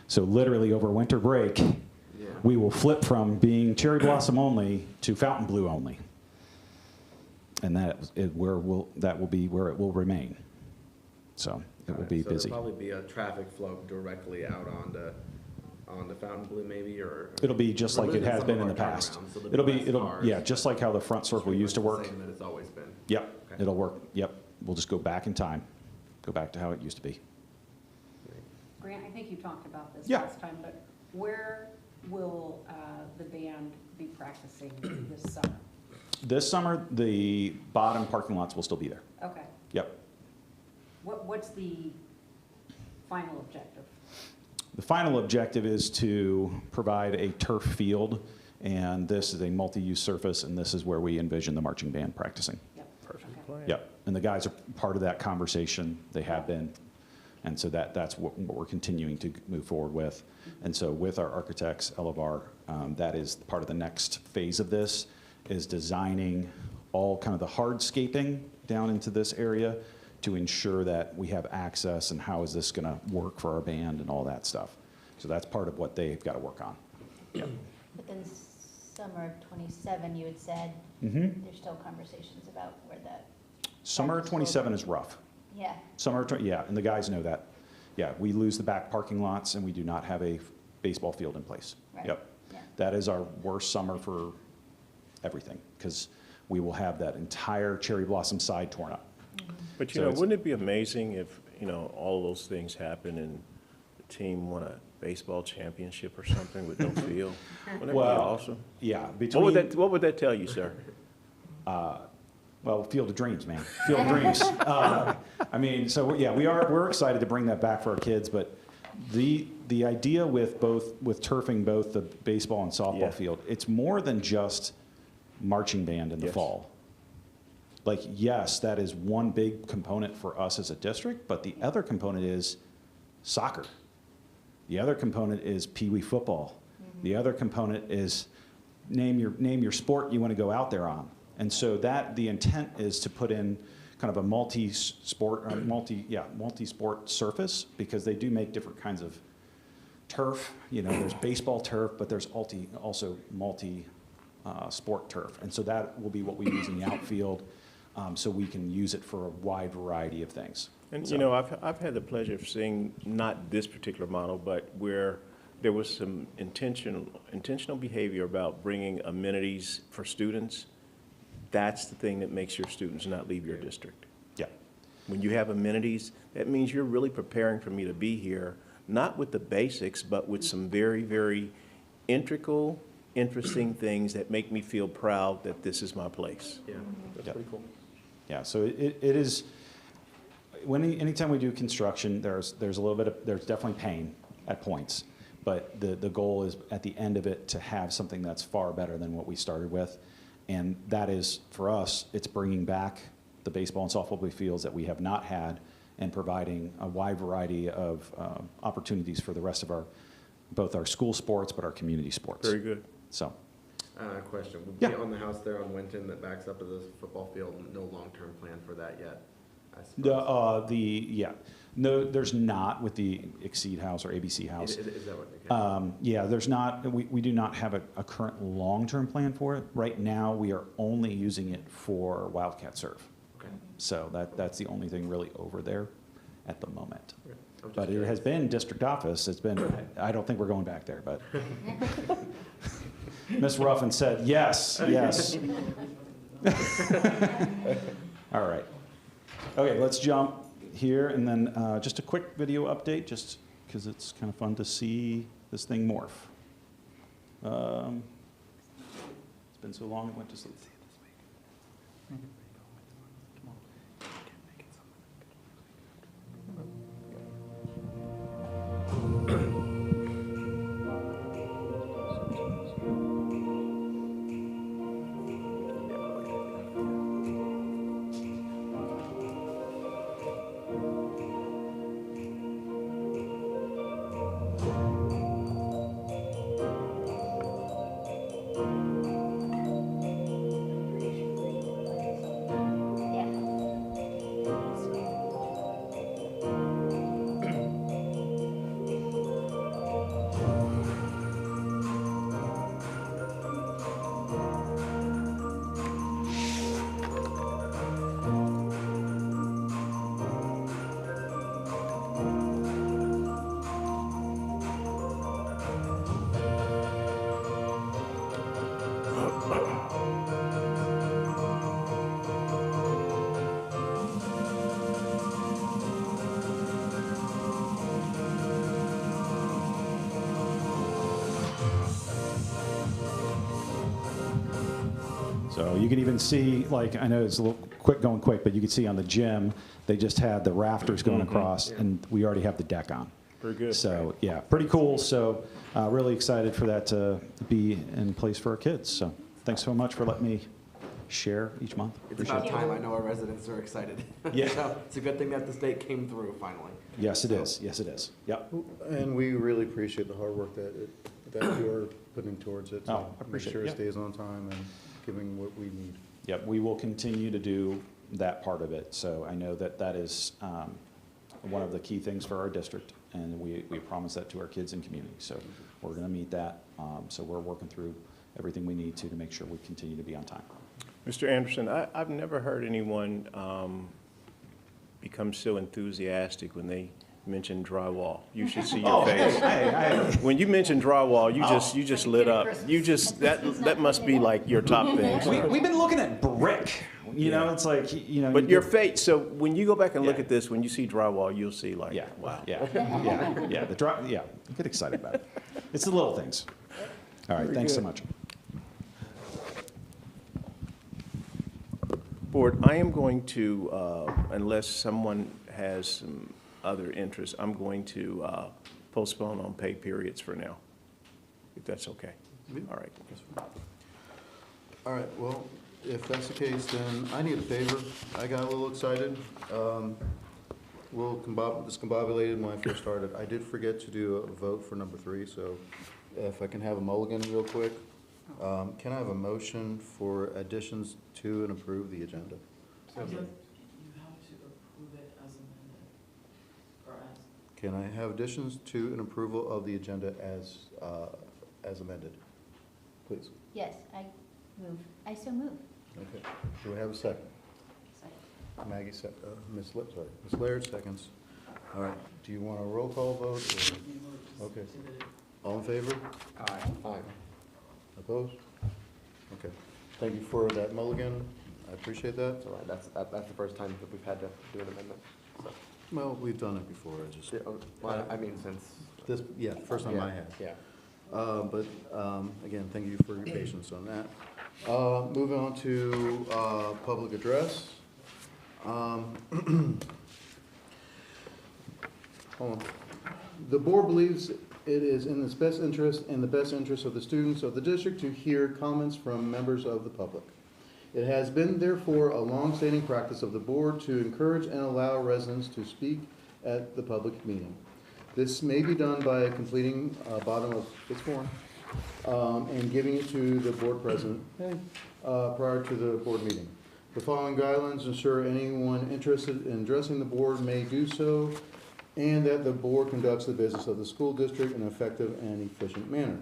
So literally over winter break, we will flip from being cherry blossom only to Fontainebleau only. And that will be where it will remain. So it will be so busy. There'll probably be a traffic flow directly out onto Fontainebleau maybe, or? It'll be just we're like it losing has some been of in our the past. turnarounds, so there'll be less cars, Yeah, just like how the front circle used to work. The same that it's always been. Yep, Okay. it'll work. Yep, we'll just go back in time, go back to how it used to be. Grant, I think you talked about this Yeah. last time, but where will the band be practicing this summer? This summer, the bottom parking lots will still be there. Okay. Yep. What's the final objective? The final objective is to provide a turf field, and this is a multi-use surface, and this is where we envision the marching band practicing. Yep. Perfect plan. Yep, and the guys are part of that conversation. They have been. And so that's what we're continuing to move forward with. And so with our architects, Elevar, that is part of the next phase of this, is designing all kind of the hardscaping down into this area to ensure that we have access and how is this gonna work for our band and all that stuff. So that's part of what they've got to work on. Yep. But then summer of '27, you had said there's still conversations about where that. Summer of '27 is rough. Yeah. Yeah, and the guys know that. Yeah, we lose the back parking lots and we do not have a baseball field in place. Right. Yep. Yeah. That is our worst summer for everything, because we will have that entire cherry blossom side torn up. But So you know, it's- wouldn't it be amazing if, you know, all of those things happen and the team won a baseball championship or something with no field? Wouldn't that be Well, awesome? Yeah, What would that tell you, sir? Well, Field of Dreams, man. Field of Dreams. I mean, so yeah, we're excited to bring that back for our kids, but the idea with turfing both the baseball and softball field, it's more than just marching band in the fall. Like, yes, that is one big component for us as a district, but the other component is soccer. The other component is Pee Wee football. The other component is name your sport you want to go out there on. And so the intent is to put in kind of a multi-sport surface, because they do make different kinds of turf. You know, there's baseball turf, but there's also multi-sport turf. And so that will be what we use in the outfield, so we can use it for a wide variety of things. And, So- you know, I've had the pleasure of seeing, not this particular model, but where there was some intentional behavior about bringing amenities for students. That's the thing that makes your students not leave your district. Yeah. When you have amenities, that means you're really preparing for me to be here, not with the basics, but with some very, very integral, interesting things that make me feel proud that this is my place. Yeah, that's pretty cool. Yeah, so it is, anytime we do construction, there's definitely pain at points, but the goal is at the end of it to have something that's far better than what we started with. And that is, for us, it's bringing back the baseball and softball fields that we have not had, and providing a wide variety of opportunities for the rest of both our school sports, but our community sports. Very good. So. Question, would Yeah. be on the house there on Winton that backs up to the football field, no long-term plan for that yet, I suppose? No, there's not with the Exceed House or ABC House. Is that what, okay. Yeah, there's not, we do not have a current long-term plan for it. Right now, we are only using it for Wildcat Surf. Okay. So that's the only thing really over there at the moment. Okay. I'm just But it curious. has been district office. It's been, I don't think we're going back there, but. Ms. Ruffin said, yes, yes. All right. Okay, let's jump here, and then just a quick video update, just because it's kind of fun to see this thing morph. It's been so long it went to sleep. So you can even see, like, I know it's a little quick, going quick, but you can see on the gym, they just had the rafters going across, and we already have the deck on. Very good. So, yeah, pretty cool. So really excited for that to be in place for our kids. So thanks so much for letting me share each month. It's Appreciate about it. time. I know our residents are excited. Yeah. So it's a good thing that the state came through finally. Yes, it is. Yes, it is. Yep. And we really appreciate the hard work that you're putting towards it. to Oh, I appreciate it, Make sure yeah. it stays on time and giving what we need. Yep, we will continue to do that part of it. So I know that that is one of the key things for our district, and we promise that to our kids and community. So we're going to meet that. So we're working through everything we need to make sure we continue to be on time. Mr. Anderson, I've never heard anyone become so enthusiastic when they mention drywall. You should see your face. When you mention drywall, you just lit up. You just, that must be like your top thing. We've been looking at brick. You know, it's like, you know. But your face, so when you go back and look at this, when you see drywall, you'll see like, wow. Yeah, get excited about it. It's the little things. All right, Very thanks so good. much. Board, I am going to, unless someone has some other interest, I'm going to postpone on pay periods for now, if that's okay. All right. All right, well, if that's the case, then I need a favor. I got a little excited. Discombobulated when I first started. I did forget to do a vote for number 3, so if I can have a mulligan real quick. Can I have a motion for additions to and approve the agenda? You have to approve it as amended, or as. Can I have additions to and approval of the agenda as amended? Please. Yes, I so move. Okay. Do we have a second? Second. Maggie, Ms. Laird seconds. All right. Do you want a roll call vote? Or? Okay. All in favor? Aye. Opposed? Okay. Thank you for that mulligan. I appreciate that. It's all right. That's the first time that we've had to do an amendment. So. Well, we've done it before. I just. Well, I mean, since. This, yeah, first time I had. Yeah. But again, thank you for your patience on that. Moving on to public address. Hold on. The board believes it is in its best interest and the best interest of the students of the district to hear comments from members of the public. It has been therefore a long-standing practice of the board to encourage and allow residents to speak at the public meeting. This may be done by completing bottom of its form and giving it to the board president prior to the board meeting. The following guidelines ensure anyone interested in addressing the board may do so, and that the board conducts the business of the school district in an effective and efficient manner.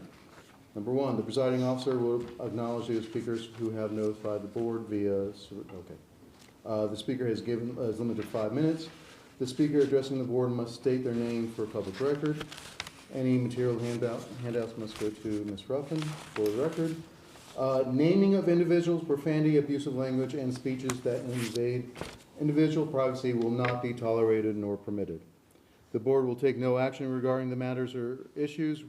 Number 1, the presiding officer will acknowledge the speakers who have notified the board via, the speaker is limited to 5 minutes. The speaker addressing the board must state their name for public record. Any material handouts must go to Ms. Ruffin for the record. Naming of individuals, profanity, abusive language, and speeches that invade individual privacy will not be tolerated nor permitted. The board will take no action regarding the matters or issues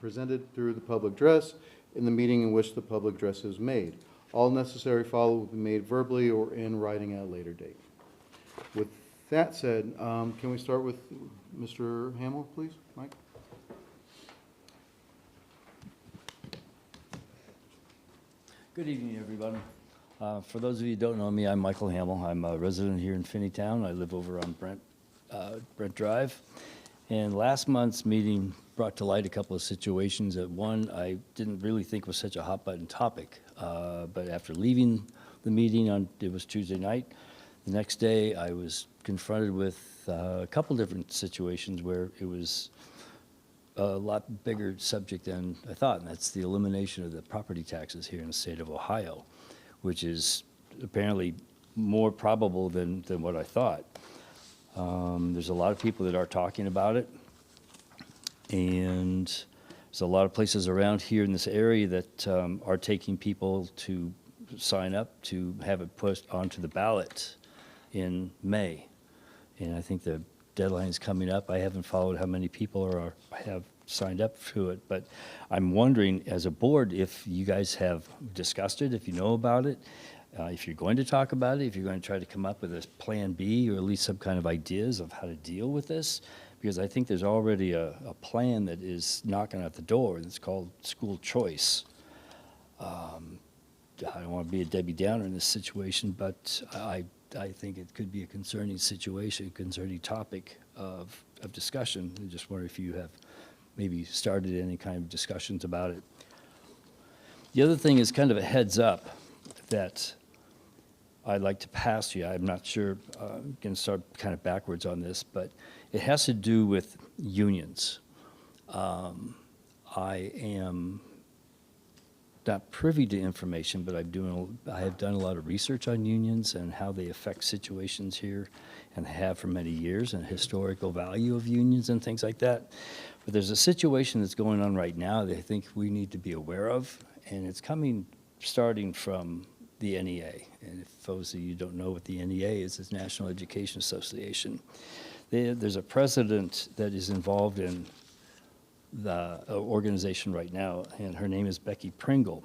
presented through the public address in the meeting in which the public address is made. All necessary follow will be made verbally or in writing at a later date. With that said, can we start with Mr. Hamill, please, Mike? Good evening, everyone. For those of you who don't know me, I'm Michael Hamill. I'm a resident here in Finneytown. I live over on Brent Drive. And last month's meeting brought to light a couple of situations that one I didn't really think was such a hot button topic. But after leaving the meeting it was Tuesday night, the next day I was confronted with a couple different situations where it was a lot bigger subject than I thought, and that's the elimination of the property taxes here in the state of Ohio, which is apparently more probable than what I thought. There's a lot of people that are talking about it, and there's a lot of places around here in this area that are taking people to sign up to have it put onto the ballot in May. And I think the deadline is coming up. I haven't followed how many people have signed up to it, but I'm wondering, as a board, if you guys have discussed it, if you know about it, if you're going to talk about it, if you're going to try to come up with a plan B, or at least some kind of ideas of how to deal with this, because I think there's already a plan that is knocking at the door, and it's called school choice. I don't want to be a Debbie Downer in this situation, but I think it could be a concerning situation, concerning topic of discussion. I just wonder if you have maybe started any kind of discussions about it. The other thing is kind of a heads up that I'd like to pass to you. I'm not sure, I'm going to start kind of backwards on this, but it has to do with unions. I am not privy to information, but I have done a lot of research on unions and how they affect situations here, and have for many years, and historical value of unions and things like that. But there's a situation that's going on right now that I think we need to be aware of, and it's starting from the NEA. And if those of you don't know what the NEA is, it's National Education Association. There's a president that is involved in the organization right now, and her name is Becky Pringle,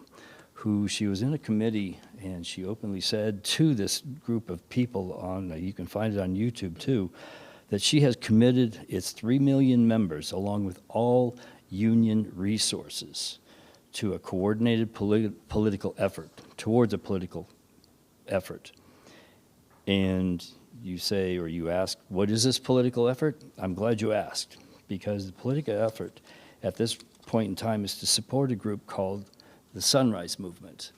who she was in a committee, and she openly said to this group of people you can find it on YouTube too, that she has committed its 3 million members, along with all union resources, to a coordinated political effort, towards a political effort. And you say, or you ask, what is this political effort? I'm glad you asked, because the political effort at this point in time is to support a group called the Sunrise Movement.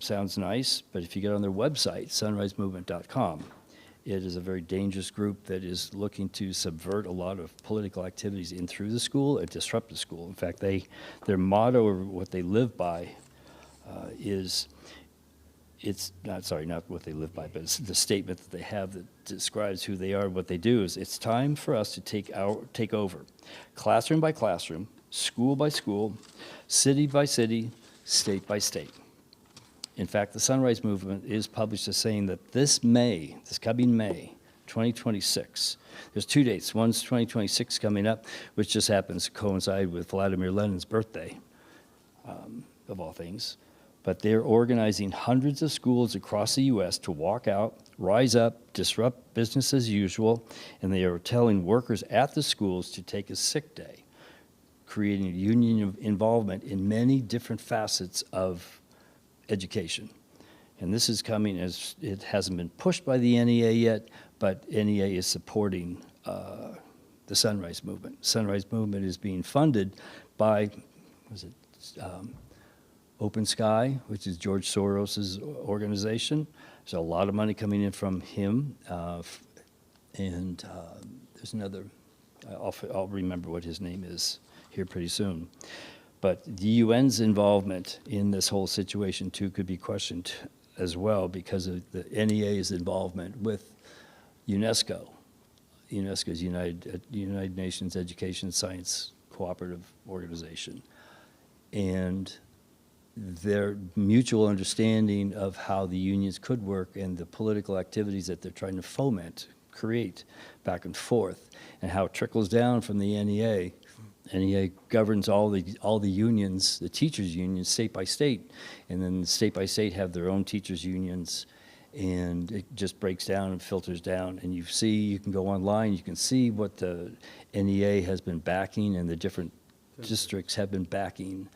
Sounds nice, but if you get on their website, sunrisemovement.com, it is a very dangerous group that is looking to subvert a lot of political activities in through the school and disrupt the school. In fact, their motto, or what they live by, not what they live by, but it's the statement that they have that describes who they are and what they do is, it's time for us to take over, classroom by classroom, school by school, city by city, state by state. In fact, the Sunrise Movement is published as saying that this coming May, 2026, there's 2 dates. One's 2026 coming up, which just happens to coincide with Vladimir Lenin's birthday, of all things. But they're organizing hundreds of schools across the U.S. to walk out, rise up, disrupt business as usual, and they are telling workers at the schools to take a sick day, creating union involvement in many different facets of education. And this is coming, as it hasn't been pushed by the NEA yet, but NEA is supporting the Sunrise Movement. Sunrise Movement is being funded by, Open Sky, which is George Soros's organization. There's a lot of money coming in from him, and there's another, I'll remember what his name is here pretty soon. But the UN's involvement in this whole situation too could be questioned as well, because of the NEA's involvement with UNESCO. UNESCO's United Nations Education Science Cooperative Organization. And their mutual understanding of how the unions could work and the political activities that they're trying to foment, create back and forth, and how it trickles down from the NEA. NEA governs all the unions, the teachers' unions, state by state, and then state by state have their own teachers' unions, and it just breaks down and filters down. And you can go online, you can see what the NEA has been backing and the different districts have been backing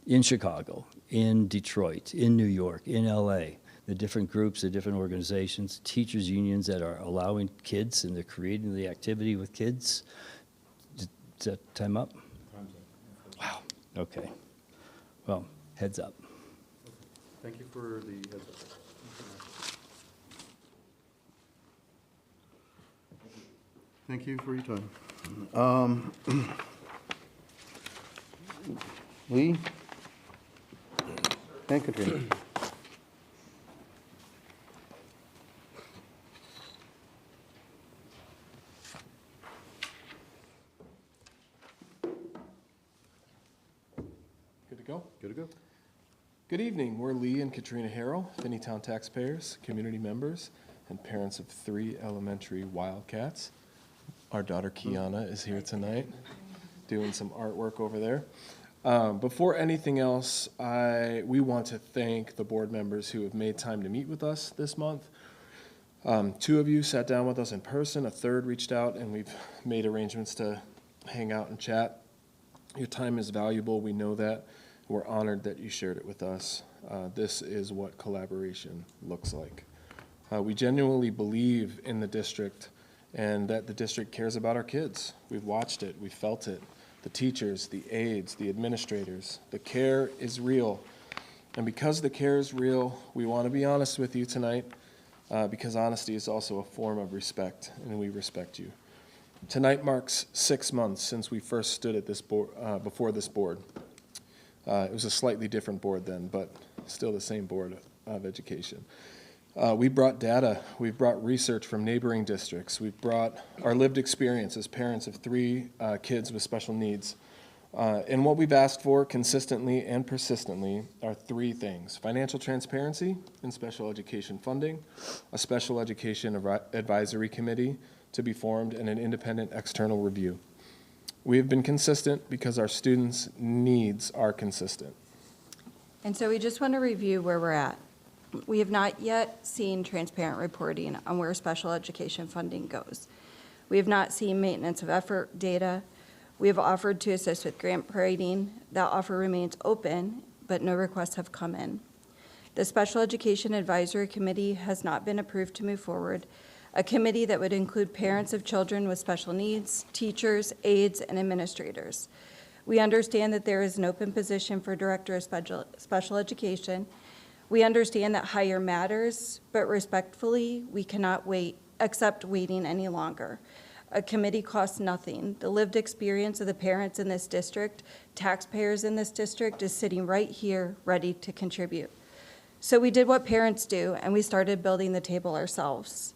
in Chicago, in Detroit, in New York, in LA, the different groups, the different organizations, teachers' unions that are allowing kids, and they're creating the activity with kids. Is that time up? Time's up. Wow, okay. Well, heads up. Thank you for the heads up. Thank you for your time. Lee? And Katrina. Good to go? Good to go. Good evening. We're Lee and Katrina Harrell, Finneytown taxpayers, community members, and parents of 3 elementary Wildcats. Our daughter Kiana is here tonight, doing some artwork over there. Before anything else, we want to thank the board members who have made time to meet with us this month. 2 of you sat down with us in person, a third reached out, and we've made arrangements to hang out and chat. Your time is valuable, we know that. We're honored that you shared it with us. This is what collaboration looks like. We genuinely believe in the district and that the district cares about our kids. We've watched it, we felt it. The teachers, the aides, the administrators, the care is real. And because the care is real, we want to be honest with you tonight, because honesty is also a form of respect, and we respect you. Tonight marks 6 months since we first stood at this board, before this board. It was a slightly different board then, but still the same board of education. We brought data, we've brought research from neighboring districts, we've brought our lived experience as parents of 3 kids with special needs. And what we've asked for consistently and persistently are 3 things: financial transparency in special education funding, a special education advisory committee to be formed, and an independent external review. We have been consistent because our students' needs are consistent. And so we just want to review where we're at. We have not yet seen transparent reporting on where special education funding goes. We have not seen maintenance of effort data. We have offered to assist with grant writing. That offer remains open, but no requests have come in. The Special Education Advisory Committee has not been approved to move forward, a committee that would include parents of children with special needs, teachers, aides, and administrators. We understand that there is an open position for Director of Special Education. We understand that hire matters, but respectfully, we cannot accept waiting any longer. A committee costs nothing. The lived experience of the parents in this district, taxpayers in this district, is sitting right here, ready to contribute. So we did what parents do, and we started building the table ourselves.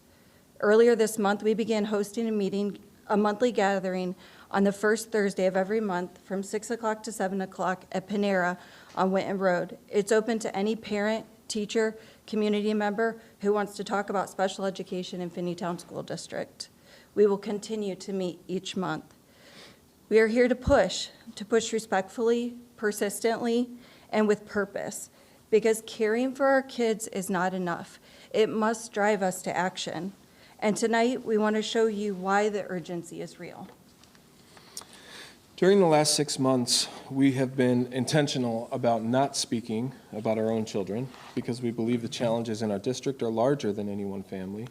Earlier this month, we began hosting a monthly gathering on the first Thursday of every month from 6 o'clock to 7 o'clock at Panera on Winton Road. It's open to any parent, teacher, community member who wants to talk about special education in Finneytown School District. We will continue to meet each month. We are here to push respectfully, persistently, and with purpose, because caring for our kids is not enough. It must drive us to action. And tonight, we want to show you why the urgency is real. During the last 6 months, we have been intentional about not speaking about our own children because we believe the challenges in our district are larger than any one family.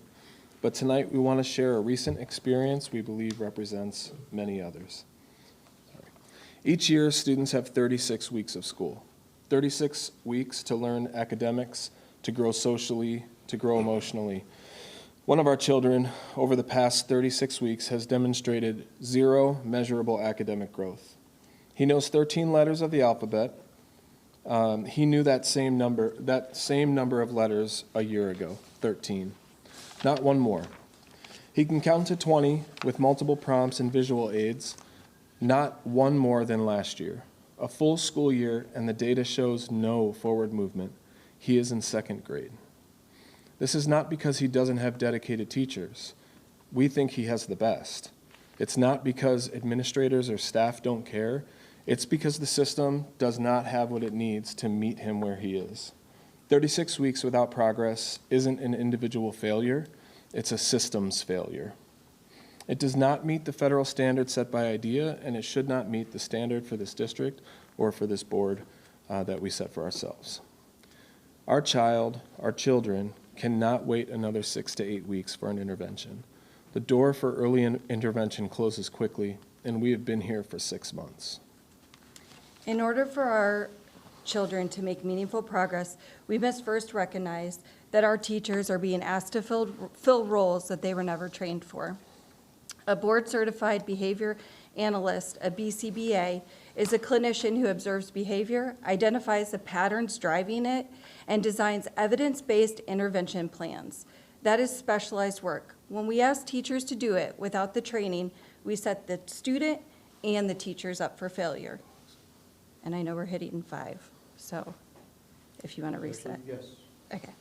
But tonight, we want to share a recent experience we believe represents many others. Each year, students have 36 weeks of school. 36 weeks to learn academics, to grow socially, to grow emotionally. One of our children, over the past 36 weeks, has demonstrated 0 measurable academic growth. He knows 13 letters of the alphabet. He knew that same number of letters a year ago, 13. Not one more. He can count to 20 with multiple prompts and visual aids, not one more than last year. A full school year, and the data shows no forward movement. He is in 2nd grade. This is not because he doesn't have dedicated teachers. We think he has the best. It's not because administrators or staff don't care. It's because the system does not have what it needs to meet him where he is. 36 weeks without progress isn't an individual failure. It's a systems failure. It does not meet the federal standard set by IDEA, and it should not meet the standard for this district or for this board that we set for ourselves. Our children, cannot wait another 6 to 8 weeks for an intervention. The door for early intervention closes quickly, and we have been here for 6 months. In order for our children to make meaningful progress, we must first recognize that our teachers are being asked to fill roles that they were never trained for. A board-certified behavior analyst, a BCBA, is a clinician who observes behavior, identifies the patterns driving it, and designs evidence-based intervention plans. That is specialized work. When we ask teachers to do it without the training, we set the student and the teachers up for failure. And I know we're hitting 5, so if you want to reset. Yes. Okay.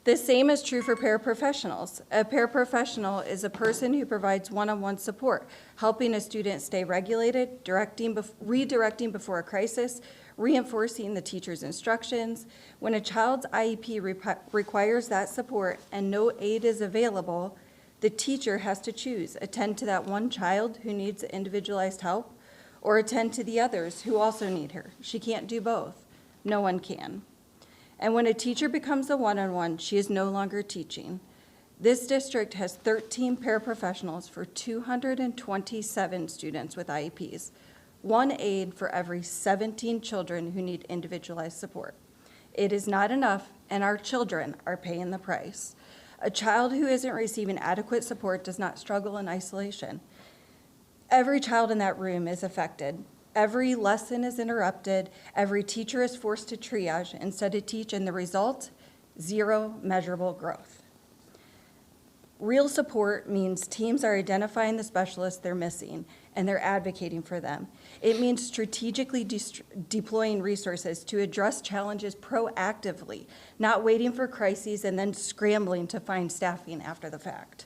The same is true for paraprofessionals. A paraprofessional is a person who provides one-on-one support, helping a student stay regulated, redirecting before a crisis, reinforcing the teacher's instructions. When a child's IEP requires that support and no aid is available, the teacher has to choose, attend to that one child who needs individualized help, or attend to the others who also need her. She can't do both. No one can. And when a teacher becomes a one-on-one, she is no longer teaching. This district has 13 paraprofessionals for 227 students with IEPs, one aide for every 17 children who need individualized support. It is not enough, and our children are paying the price. A child who isn't receiving adequate support does not struggle in isolation. Every child in that room is affected. Every lesson is interrupted. Every teacher is forced to triage instead of teach, and the result, zero measurable growth. Real support means teams are identifying the specialists they're missing, and they're advocating for them. It means strategically deploying resources to address challenges proactively, not waiting for crises and then scrambling to find staffing after the fact.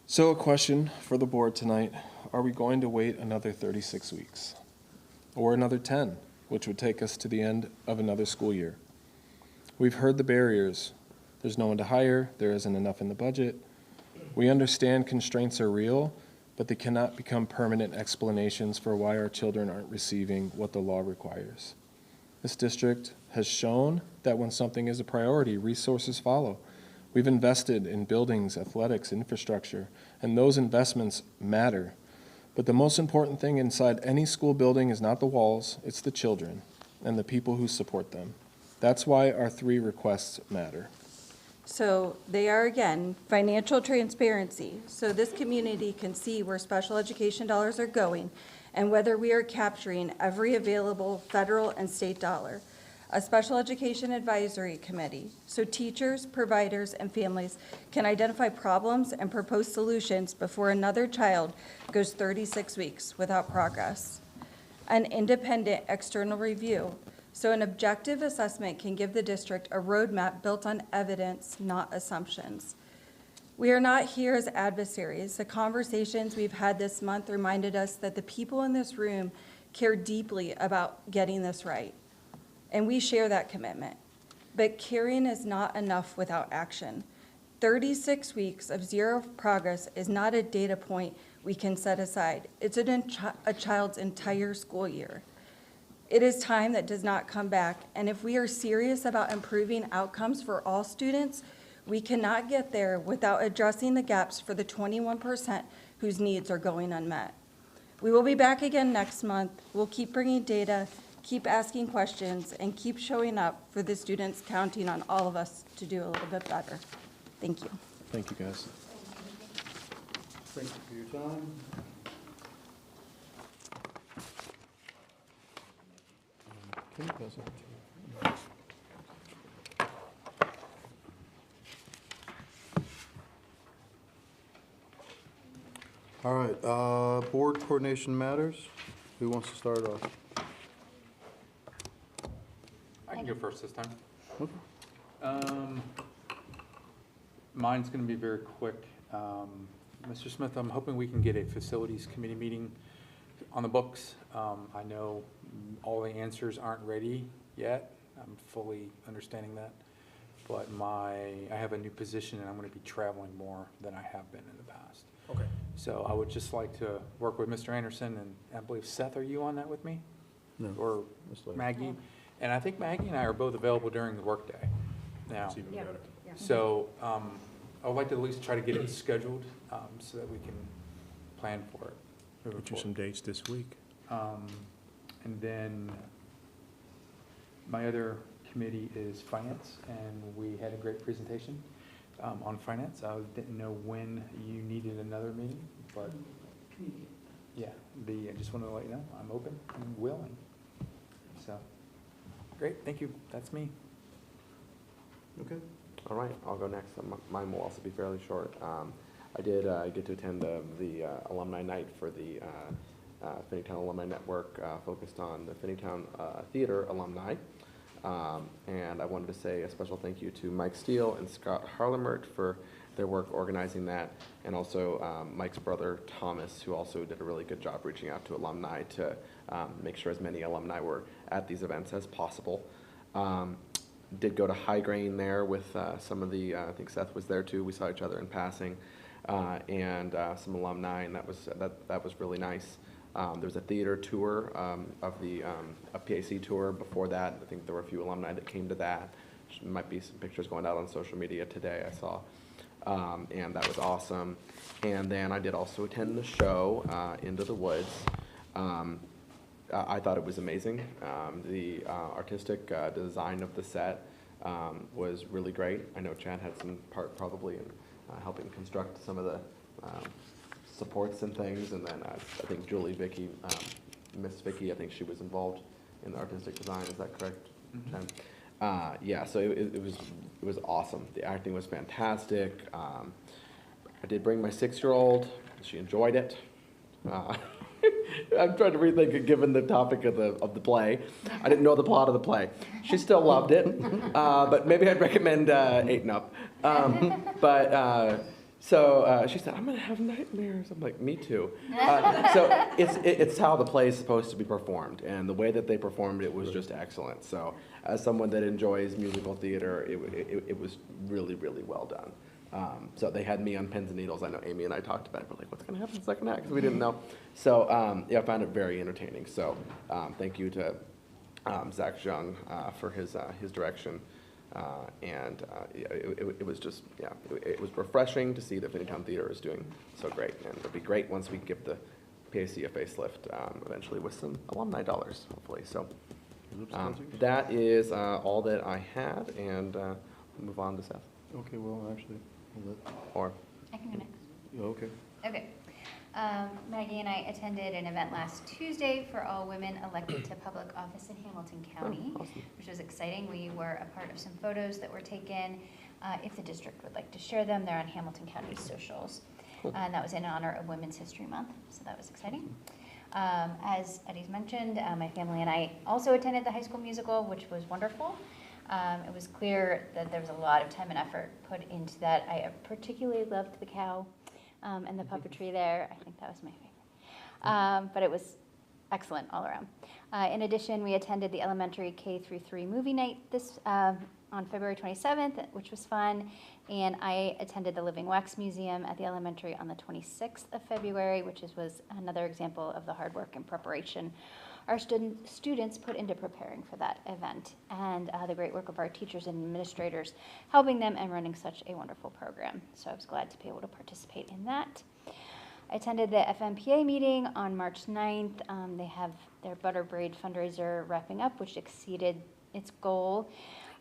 So a question for the board tonight. Are we going to wait another 36 weeks? Or another 10, which would take us to the end of another school year? We've heard the barriers. There's no one to hire. There isn't enough in the budget. We understand constraints are real, but they cannot become permanent explanations for why our children aren't receiving what the law requires. This district has shown that when something is a priority, resources follow. We've invested in buildings, athletics, infrastructure, and those investments matter. But the most important thing inside any school building is not the walls, it's the children and the people who support them. That's why our 3 requests matter. So they are, again, financial transparency, so this community can see where special education dollars are going and whether we are capturing every available federal and state dollar. A special education advisory committee, so teachers, providers, and families can identify problems and propose solutions before another child goes 36 weeks without progress. An independent external review, so an objective assessment can give the district a roadmap built on evidence, not assumptions. We are not here as adversaries. The conversations we've had this month reminded us that the people in this room care deeply about getting this right. And we share that commitment. But caring is not enough without action. 36 weeks of zero progress is not a data point we can set aside. It's a child's entire school year. It is time that does not come back. And if we are serious about improving outcomes for all students, we cannot get there without addressing the gaps for the 21% whose needs are going unmet. We will be back again next month. We'll keep bringing data, keep asking questions, and keep showing up for the students, counting on all of us to do a little bit better. Thank you. Thank you, guys. Thank you for your time. Can you pass it? All right, board coordination matters. Who wants to start off? I can go first this time. Okay. Mine's going to be very quick. Mr. Smith, I'm hoping we can get a facilities committee meeting on the books. I know all the answers aren't ready yet. I'm fully understanding that. But I have a new position and I'm going to be traveling more than I have been in the past. Okay. So I would just like to work with Mr. Anderson, and I believe Seth, are you on that with me? No. Or Maggie? And I think Maggie and I are both available during the workday now. That's even better. So I would like to at least try to get it scheduled so that we can plan for it. Get you some dates this week. And then my other committee is finance, and we had a great presentation on finance. I didn't know when you needed another meeting, but yeah, I just wanted to let you know I'm open and willing. So, great, thank you. That's me. Okay. All right, I'll go next. Mine will also be fairly short. I did get to attend the alumni night for the Finneytown Alumni Network, focused on the Finneytown Theater alumni. And I wanted to say a special thank you to Mike Steele and Scott Harlemert for their work organizing that, and also Mike's brother Thomas, who also did a really good job reaching out to alumni to make sure as many alumni were at these events as possible. Did go to High Grain there with some of the, I think Seth was there too, we saw each other in passing, and some alumni, and that was really nice. There was a theater tour of the a PAC tour before that. I think there were a few alumni that came to that. There might be some pictures going out on social media today, I saw. And that was awesome. And then I did also attend the show, Into the Woods. I thought it was amazing. The artistic design of the set was really great. I know Chad had some part probably in helping construct some of the supports and things, and then I think Julie, Vicky, Miss Vicky, I think she was involved in the artistic design. Is that correct, Chad? Yeah, so it was awesome. The acting was fantastic. I did bring my 6-year-old. She enjoyed it. I'm trying to rethink, given the topic of the play. I didn't know the plot of the play. She still loved it, but maybe I'd recommend 8 and up. So she said, "I'm gonna have nightmares." I'm like, "Me too." So it's how the play is supposed to be performed, and the way that they performed it was just excellent. So as someone that enjoys musical theater, it was really, really well done. So they had me on pins and needles. I know Amy and I talked about it. We're like, what's going to happen in the second act? Because we didn't know. So yeah, I found it very entertaining. So thank you to Zach Jung for his direction. It was just, yeah, it was refreshing to see that Finneytown Theater is doing so great. And it'll be great once we give the PAC a facelift eventually with some alumni dollars, hopefully. So that is all that I had, and we'll move on to Seth. Okay, well, actually, or I can go next. Okay. Okay. Maggie and I attended an event last Tuesday for all women elected to public office in Hamilton County, which was exciting. We were a part of some photos that were taken. If the district would like to share them, they're on Hamilton County's socials. And that was in honor of Women's History Month, so that was exciting. As Eddie's mentioned, my family and I also attended the high school musical, which was wonderful. It was clear that there was a lot of time and effort put into that. I particularly loved the cow and the puppetry there. I think that was my favorite. But it was excellent all around. In addition, we attended the elementary K-3 movie night on February 27th, which was fun. And I attended the Living Wax Museum at the elementary on the 26th of February, which was another example of the hard work and preparation our students put into preparing for that event, and the great work of our teachers and administrators helping them and running such a wonderful program. So I was glad to be able to participate in that. I attended the FMPA meeting on March 9th. They have their Butter Braid fundraiser wrapping up, which exceeded its goal.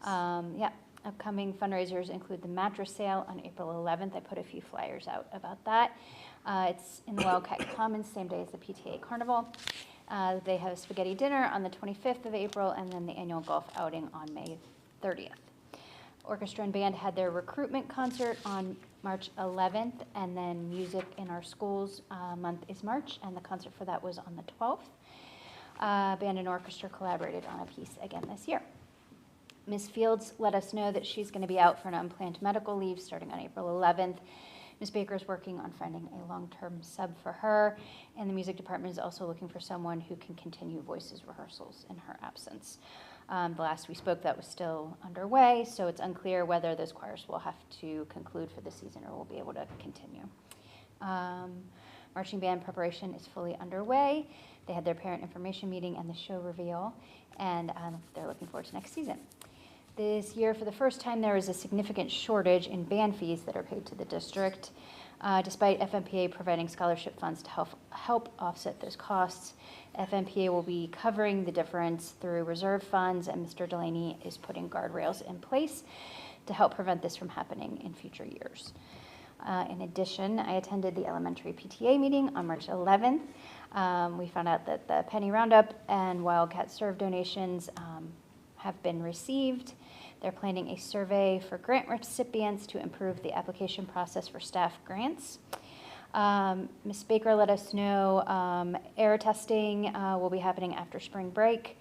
Yeah, upcoming fundraisers include the mattress sale on April 11th. I put a few flyers out about that. It's in the Wildcat Commons, same day as the PTA Carnival. They have a spaghetti dinner on the 25th of April, and then the annual golf outing on May 30th. Orchestra and band had their recruitment concert on March 11th, and then Music in Our Schools month is March, and the concert for that was on the 12th. Band and orchestra collaborated on a piece again this year. Ms. Fields let us know that she's going to be out for an unplanned medical leave starting on April 11th. Ms. Baker is working on finding a long-term sub for her, and the music department is also looking for someone who can continue voices rehearsals in her absence. The last we spoke, that was still underway, so it's unclear whether those choirs will have to conclude for the season or will be able to continue. Marching band preparation is fully underway. They had their parent information meeting and the show reveal, and they're looking forward to next season. This year, for the first time, there is a significant shortage in band fees that are paid to the district. Despite FMPA providing scholarship funds to help offset those costs, FMPA will be covering the difference through reserve funds, and Mr. Delaney is putting guardrails in place to help prevent this from happening in future years. In addition, I attended the elementary PTA meeting on March 11th. We found out that the Penny Roundup and Wildcat Serve donations have been received. They're planning a survey for grant recipients to improve the application process for staff grants. Ms. Baker let us know air testing will be happening after spring break.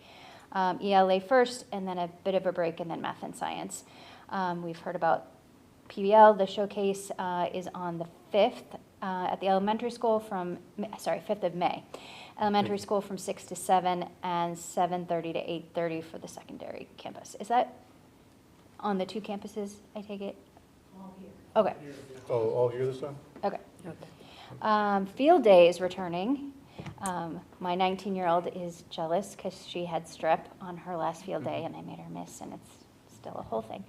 ELA first, and then a bit of a break, and then math and science. We've heard about PBL. The showcase is on the 5th at the elementary school from, 5th of May. Elementary school from 6 to 7 and 7:30 to 8:30 for the secondary campus. Is that on the two campuses, I take it? All here. Okay. Oh, all here this time? Okay. Field day is returning. My 19-year-old is jealous because she had strep on her last field day and I made her miss, and it's still a whole thing.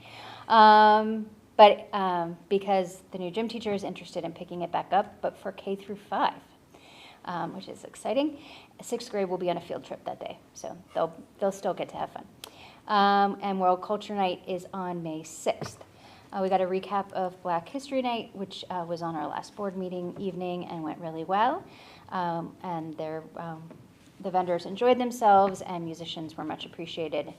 Because the new gym teacher is interested in picking it back up, but for K through 5, which is exciting. 6th grade will be on a field trip that day, so they'll still get to have fun. And World Culture Night is on May 6th. We got a recap of Black History Night, which was on our last board meeting evening and went really well. And the vendors enjoyed themselves and musicians were much appreciated.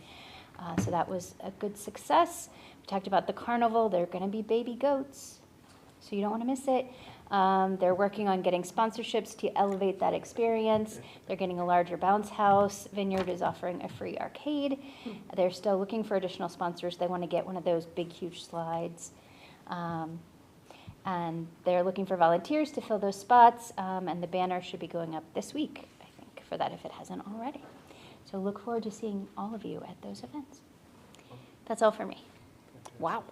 So that was a good success. We talked about the carnival. There are going to be baby goats, so you don't want to miss it. They're working on getting sponsorships to elevate that experience. They're getting a larger bounce house. Vineyard is offering a free arcade. They're still looking for additional sponsors. They want to get one of those big, huge slides. And they're looking for volunteers to fill those spots. And the banner should be going up this week, I think, for that if it hasn't already. So look forward to seeing all of you at those events. That's all for me. Wow.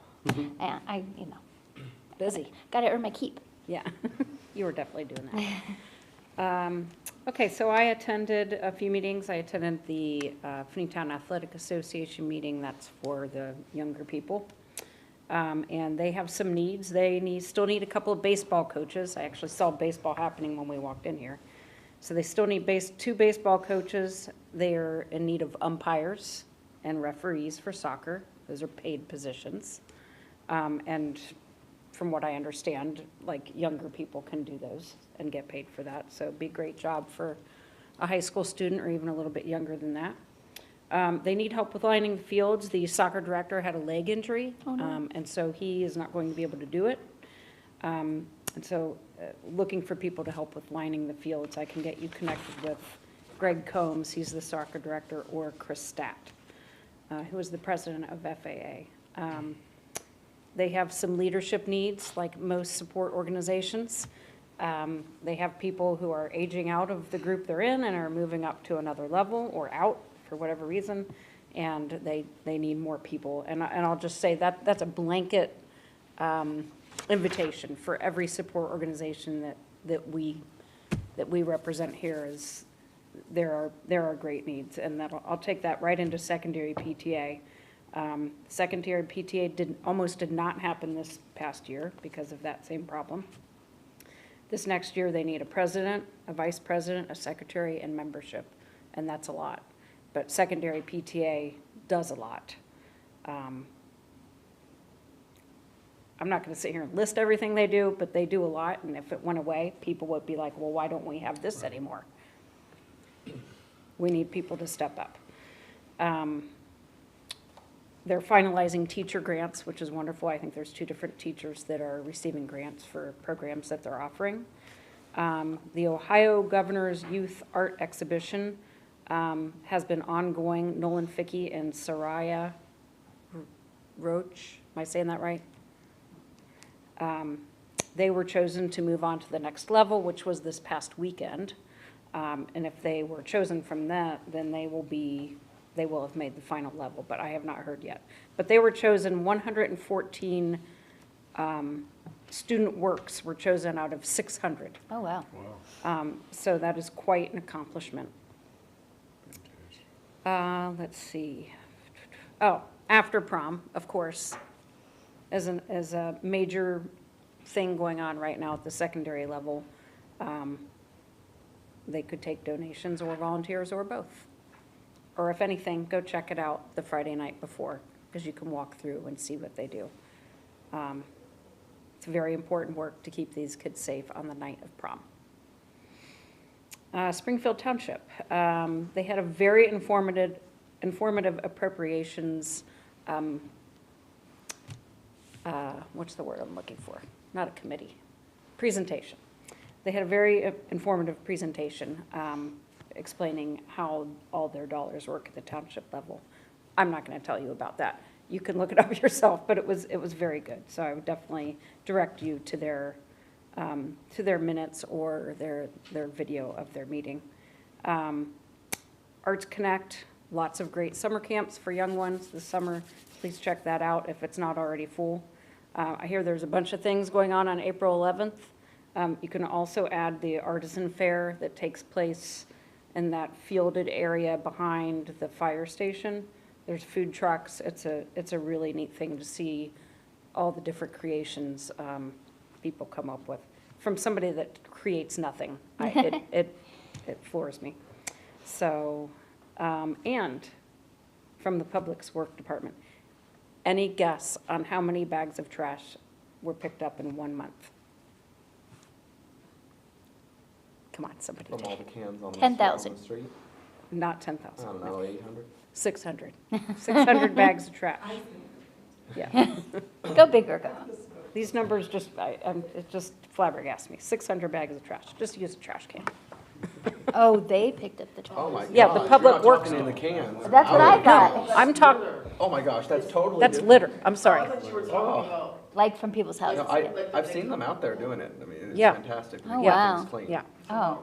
And I, busy. Got to earn my keep. Yeah, you were definitely doing that. Okay, so I attended a few meetings. I attended the Finneytown Athletic Association meeting. That's for the younger people. And they have some needs. They still need a couple of baseball coaches. I actually saw baseball happening when we walked in here. So they still need 2 baseball coaches. They're in need of umpires and referees for soccer. Those are paid positions. And from what I understand, like younger people can do those and get paid for that. So it'd be a great job for a high school student or even a little bit younger than that. They need help with lining the fields. The soccer director had a leg injury, and so he is not going to be able to do it. And so looking for people to help with lining the fields. I can get you connected with Greg Combs, he's the soccer director, or Chris Stat, who is the president of FAA. They have some leadership needs, like most support organizations. They have people who are aging out of the group they're in and are moving up to another level or out for whatever reason, and they need more people. And I'll just say that's a blanket invitation for every support organization that we represent here. Is there are great needs, and I'll take that right into secondary PTA. Secondary PTA almost did not happen this past year because of that same problem. This next year, they need a president, a vice president, a secretary, and membership, and that's a lot. But secondary PTA does a lot. I'm not going to sit here and list everything they do, but they do a lot, and if it went away, people would be like, well, why don't we have this anymore? We need people to step up. They're finalizing teacher grants, which is wonderful. I think there's 2 different teachers that are receiving grants for programs that they're offering. The Ohio Governor's Youth Art Exhibition has been ongoing. Nolan Fickey and Soraya Roach, am I saying that right? They were chosen to move on to the next level, which was this past weekend. And if they were chosen from that, then they will have made the final level, but I have not heard yet. But they were chosen, 114 student works were chosen out of 600. Oh, wow. So that is quite an accomplishment. Let's see. Oh, after prom, of course, as a major thing going on right now at the secondary level. They could take donations or volunteers or both. Or if anything, go check it out the Friday night before, because you can walk through and see what they do. It's very important work to keep these kids safe on the night of prom. Springfield Township, they had a very informative appropriations, what's the word I'm looking for? Not a committee, presentation. They had a very informative presentation. explaining how all their dollars work at the township level. I'm not going to tell you about that. You can look it up yourself, but it was very good. So I would definitely direct you to their minutes or their video of their meeting. Arts Connect, lots of great summer camps for young ones this summer. Please check that out if it's not already full. I hear there's a bunch of things going on April 11th. You can also add the artisan fair that takes place in that fielded area behind the fire station. There's food trucks. It's a really neat thing to see all the different creations people come up with from somebody that creates nothing. It floors me. So, and from the Public Works Department, any guess on how many bags of trash were picked up in 1 month? Come on, somebody. From all the cans on the 10,000. street? Not 10,000. I don't know, 800? 600. 600 bags of trash. Yeah. Go big or go. These numbers just, it just flabbergasts me. 600 bags of trash. Just use a trash can. Oh, they picked up the trash. Oh my gosh. Yeah, the Public You're not Works. talking in the cans. That's what I thought. I'm talking, Oh my gosh, that's totally that's different. litter. I'm sorry. Oh. Like from people's You houses. know, I've seen them out there doing it. I mean, it's Yeah. fantastic. Oh, Keep wow. things clean. Yeah. Oh,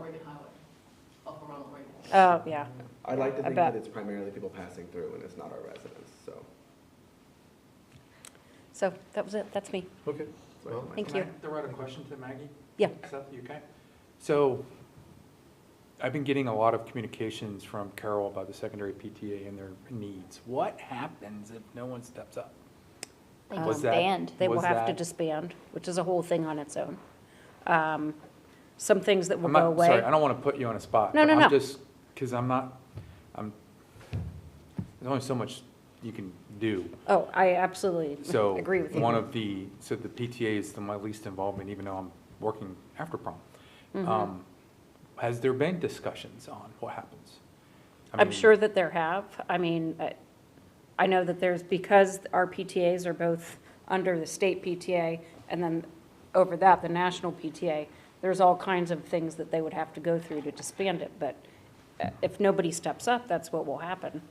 Oh, yeah. I like to I think bet. that it's primarily people passing through and it's not our residents, so. So that was it. That's me. Okay. Well, Thank Can you. I throw out a question to Maggie? Yeah. Seth, you okay? So I've been getting a lot of communications from Carol about the secondary PTA and their needs. What happens if no one steps up? they Was that- disband. They will Was have to that- disband, which is a whole thing on its own. Some things that will I'm go not, away. sorry, I don't want to put you on a spot. No, but no, no. I'm just, because there's only so much you can do. Oh, I absolutely So agree with you. so the PTA is my least involvement, even though I'm working after prom. Mhm. Has there been discussions on what happens? I'm mean, sure that there have. I mean, I know that there's, because our PTAs are both under the state PTA and then over that, the national PTA, there's all kinds of things that they would have to go through to disband it. But if nobody steps up, that's what will happen.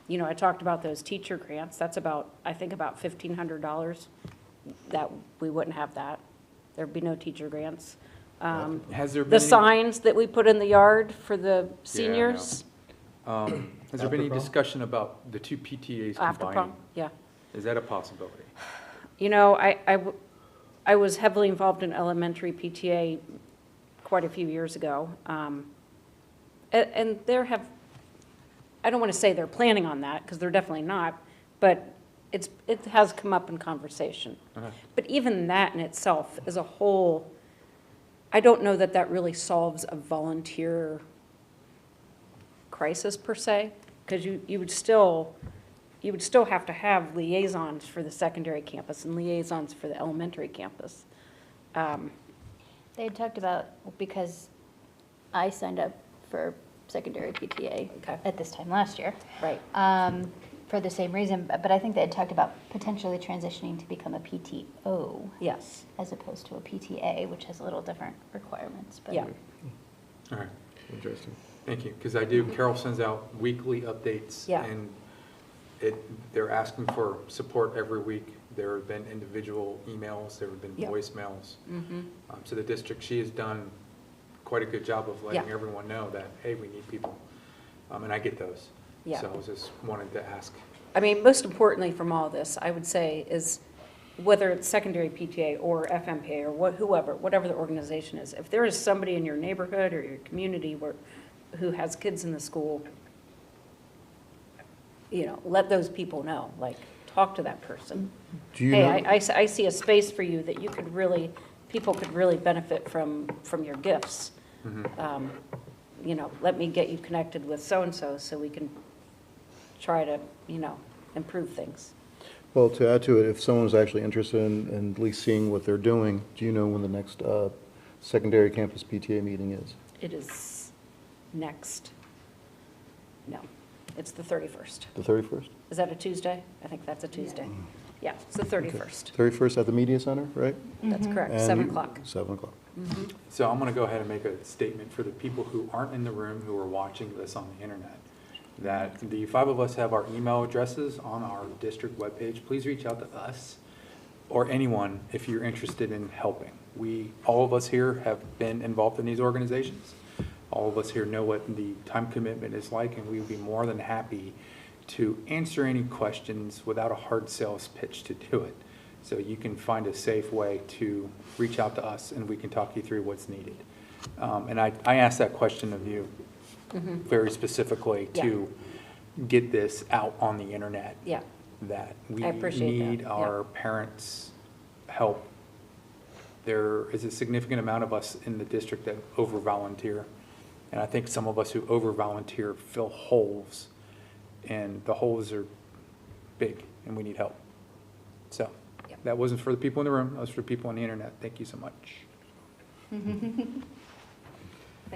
You know, I talked about those teacher grants. That's about, I think about $1,500 that we wouldn't have that. There'd be no teacher grants. Has there been The any- signs that we put in the yard for the Yeah, I know. seniors. Has there After been any prom? discussion about the two PTAs After combining? prom, yeah. Is that a possibility? You know, I was heavily involved in elementary PTA quite a few years ago. And there have, I don't want to say they're planning on that, because they're definitely not, but it has come up in conversation. Uh-huh. But even that in itself is a whole, I don't know that that really solves a volunteer crisis per se, because you would still have to have liaisons for the secondary campus and liaisons for the elementary campus. They had talked about, because I signed up for secondary PTA at this time last year. Right. For the same reason, but I think they had talked about potentially transitioning to become a PTO. Yes. As opposed to a PTA, which has a little different requirements, but. Yeah. All right. Interesting. Thank you, because I do, Carol sends out weekly updates. Yeah. And they're asking for support every week. There have been individual emails, there have been Yep. voicemails. Mhm. So the district, she has done quite a good job of letting Yeah. everyone know that, hey, we need people. And I get those. Yeah. So I was just wanted to ask. I mean, most importantly from all this, I would say, is whether it's secondary PTA or FMPA or whoever, whatever the organization is, if there is somebody in your neighborhood or your community who has kids in the school, you know, let those people know, like, talk to that person. Do you Hey, know- I see a space for you that you could really, people could really benefit from your gifts. Mhm. You know, let me get you connected with so-and-so so we can try to, you know, improve things. Well, to add to it, if someone's actually interested in at least seeing what they're doing, do you know when the next secondary campus PTA meeting is? It is next, no, it's the 31st. The 31st? Is that a Tuesday? I think that's a Tuesday. Yeah, it's the 31st. 31st at the Media Center, right? That's correct, And 7 you- o'clock. 7 o'clock. So I'm going to go ahead and make a statement for the people who aren't in the room, who are watching this on the internet, that the 5 of us have our email addresses on our district webpage. Please reach out to us or anyone if you're interested in helping. All of us here have been involved in these organizations. All of us here know what the time commitment is like, and we would be more than happy to answer any questions without a hard sales pitch to do it. So you can find a safe way to reach out to us, and we can talk you through what's needed. And I asked that question of you very specifically to get this out on the internet. Yeah. That we I appreciate need that. our parents' help. There is a significant amount of us in the district that over-volunteer. And I think some of us who over-volunteer fill holes, and the holes are big, and we need help. So that wasn't for the people in the room, that was for people on the internet. Thank you so much. Thank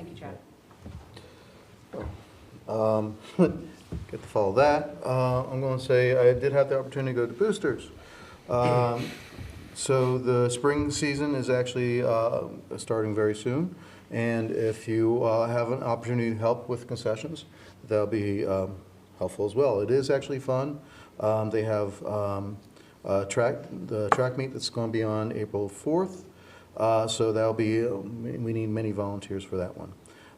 you, Chad. Get to follow that. I'm going to say I did have the opportunity to go to Boosters. So the spring season is actually starting very soon. And if you have an opportunity to help with concessions, that'll be helpful as well. It is actually fun. They have the track meet that's going to be on April 4th. So that'll be, we need many volunteers for that one.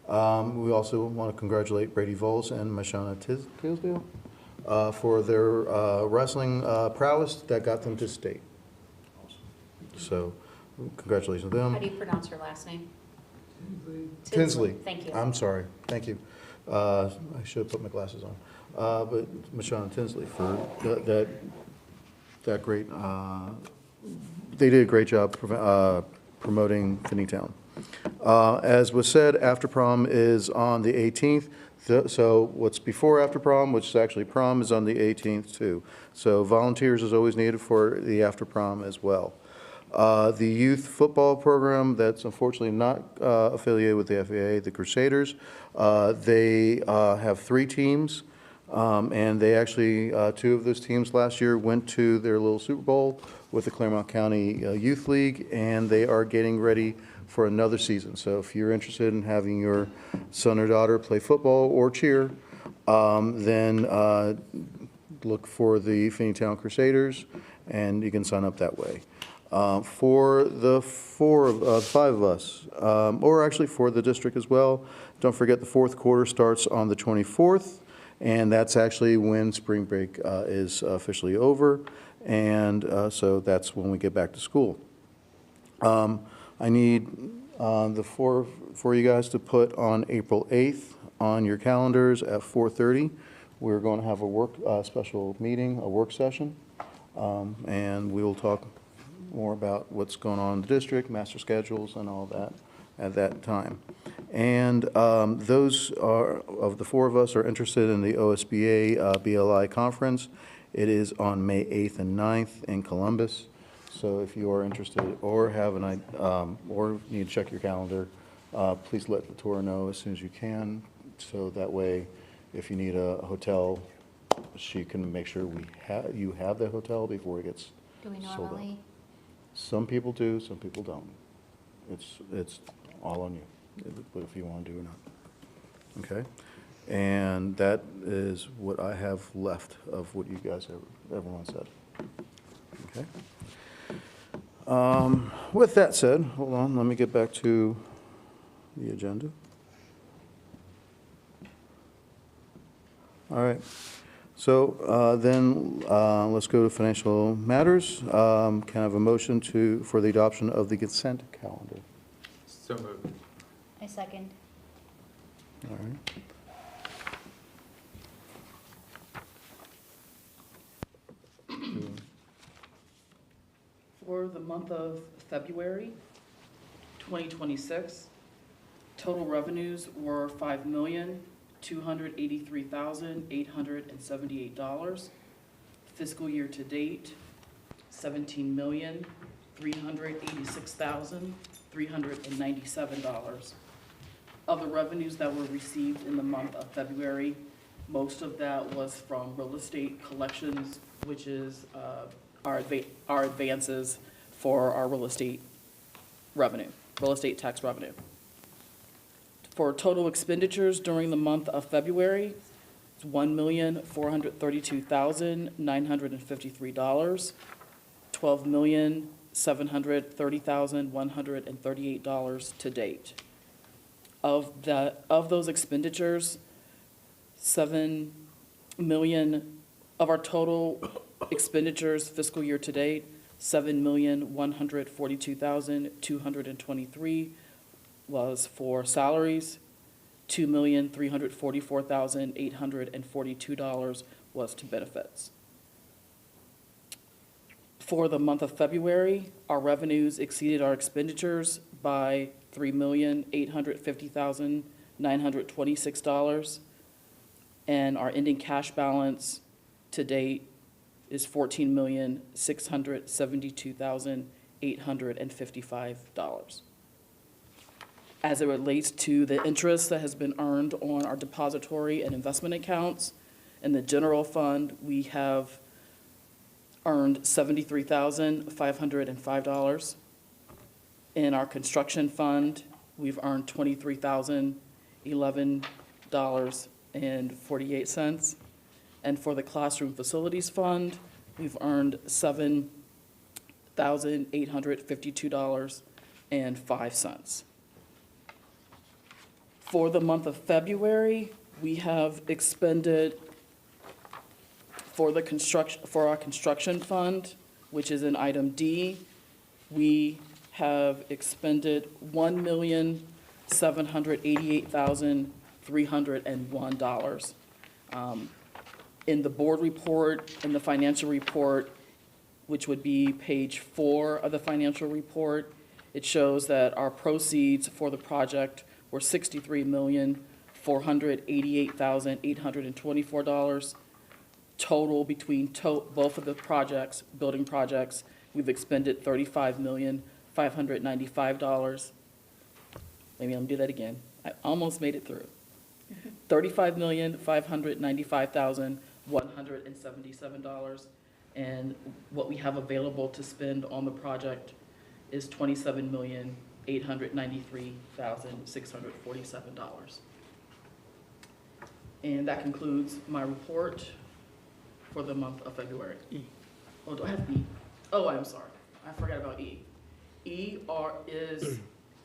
We also want to congratulate Brady Voles and Mashana Tisdale for their wrestling prowess that got them to state. So congratulations to them. How do you pronounce her last name? Tinsley. Thank you. I'm sorry. Thank you. I should have put my glasses on. But Mashana Tinsley for that great, they did a great job promoting Finneytown. As was said, after prom is on the 18th. So what's before after prom, which is actually prom, is on the 18th too. So volunteers is always needed for the after prom as well. The youth football program that's unfortunately not affiliated with the FAA, the Crusaders, they have 3 teams, and they actually, 2 of those teams last year went to their little Super Bowl with the Claremont County Youth League, and they are getting ready for another season. So if you're interested in having your son or daughter play football or cheer, then look for the Finneytown Crusaders, and you can sign up that way. For the 5 of us, or actually for the district as well, don't forget the 4th quarter starts on the 24th, and that's actually when spring break is officially over, and so that's when we get back to school. I need the 4 for you guys to put on April 8th on your calendars at 4:30. We're going to have a special meeting, a work session, and we will talk more about what's going on in the district, master schedules, and all that at that time. And those of the 4 of us are interested in the OSBA BLI conference. It is on May 8th and 9th in Columbus. So if you are interested or have or need to check your calendar, please let Victoria know as soon as you can. So that way, if you need a hotel, she can make sure you have the hotel before it gets Do we sold out. normally? Some people do, some people don't. It's all on you, if you want to do or not. Okay? And that is what I have left of what you guys, everyone said. Okay? With that said, hold on, let me get back to the agenda. All right. So then let's go to financial matters. Can I have a motion for the adoption of the consent calendar? So moved. I second. All right. For the month of February 2026, total revenues were $5,283,878. Fiscal year to date, $17,386,397. Of the revenues that were received in the month of February, most of that was from real estate collections, which is our advances for our real estate revenue. real estate tax revenue. For total expenditures during the month of February, it's $1,432,953, $12,730,138 to date. Of those expenditures, 7 million of our total expenditures fiscal year to date, 7,142,223 was for salaries, $2,344,842 was to benefits. For the month of February, our revenues exceeded our expenditures by $3,850,926, and our ending cash balance to date is $14,672,855. As it relates to the interest that has been earned on our depository and investment accounts, in the general fund, we have earned $73,505. In our construction fund, we've earned $23,011.48. And for the classroom facilities fund, we've earned $7,852.05. For the month of February, we have expended for our construction fund, which is in item D, we have expended $1,788,301. In the board report, in the financial report, which would be page 4 of the financial report, it shows that our proceeds for the project were $63,488,824. Total between both of the projects, building projects, we've expended $35,595,000. Maybe I'll do that again. I almost made it through. $35,595,177. And what we have available to spend on the project is $27,893,647. And that concludes my report for the month of February. Oh, do I have E? Oh, I'm sorry. I forgot about E. E is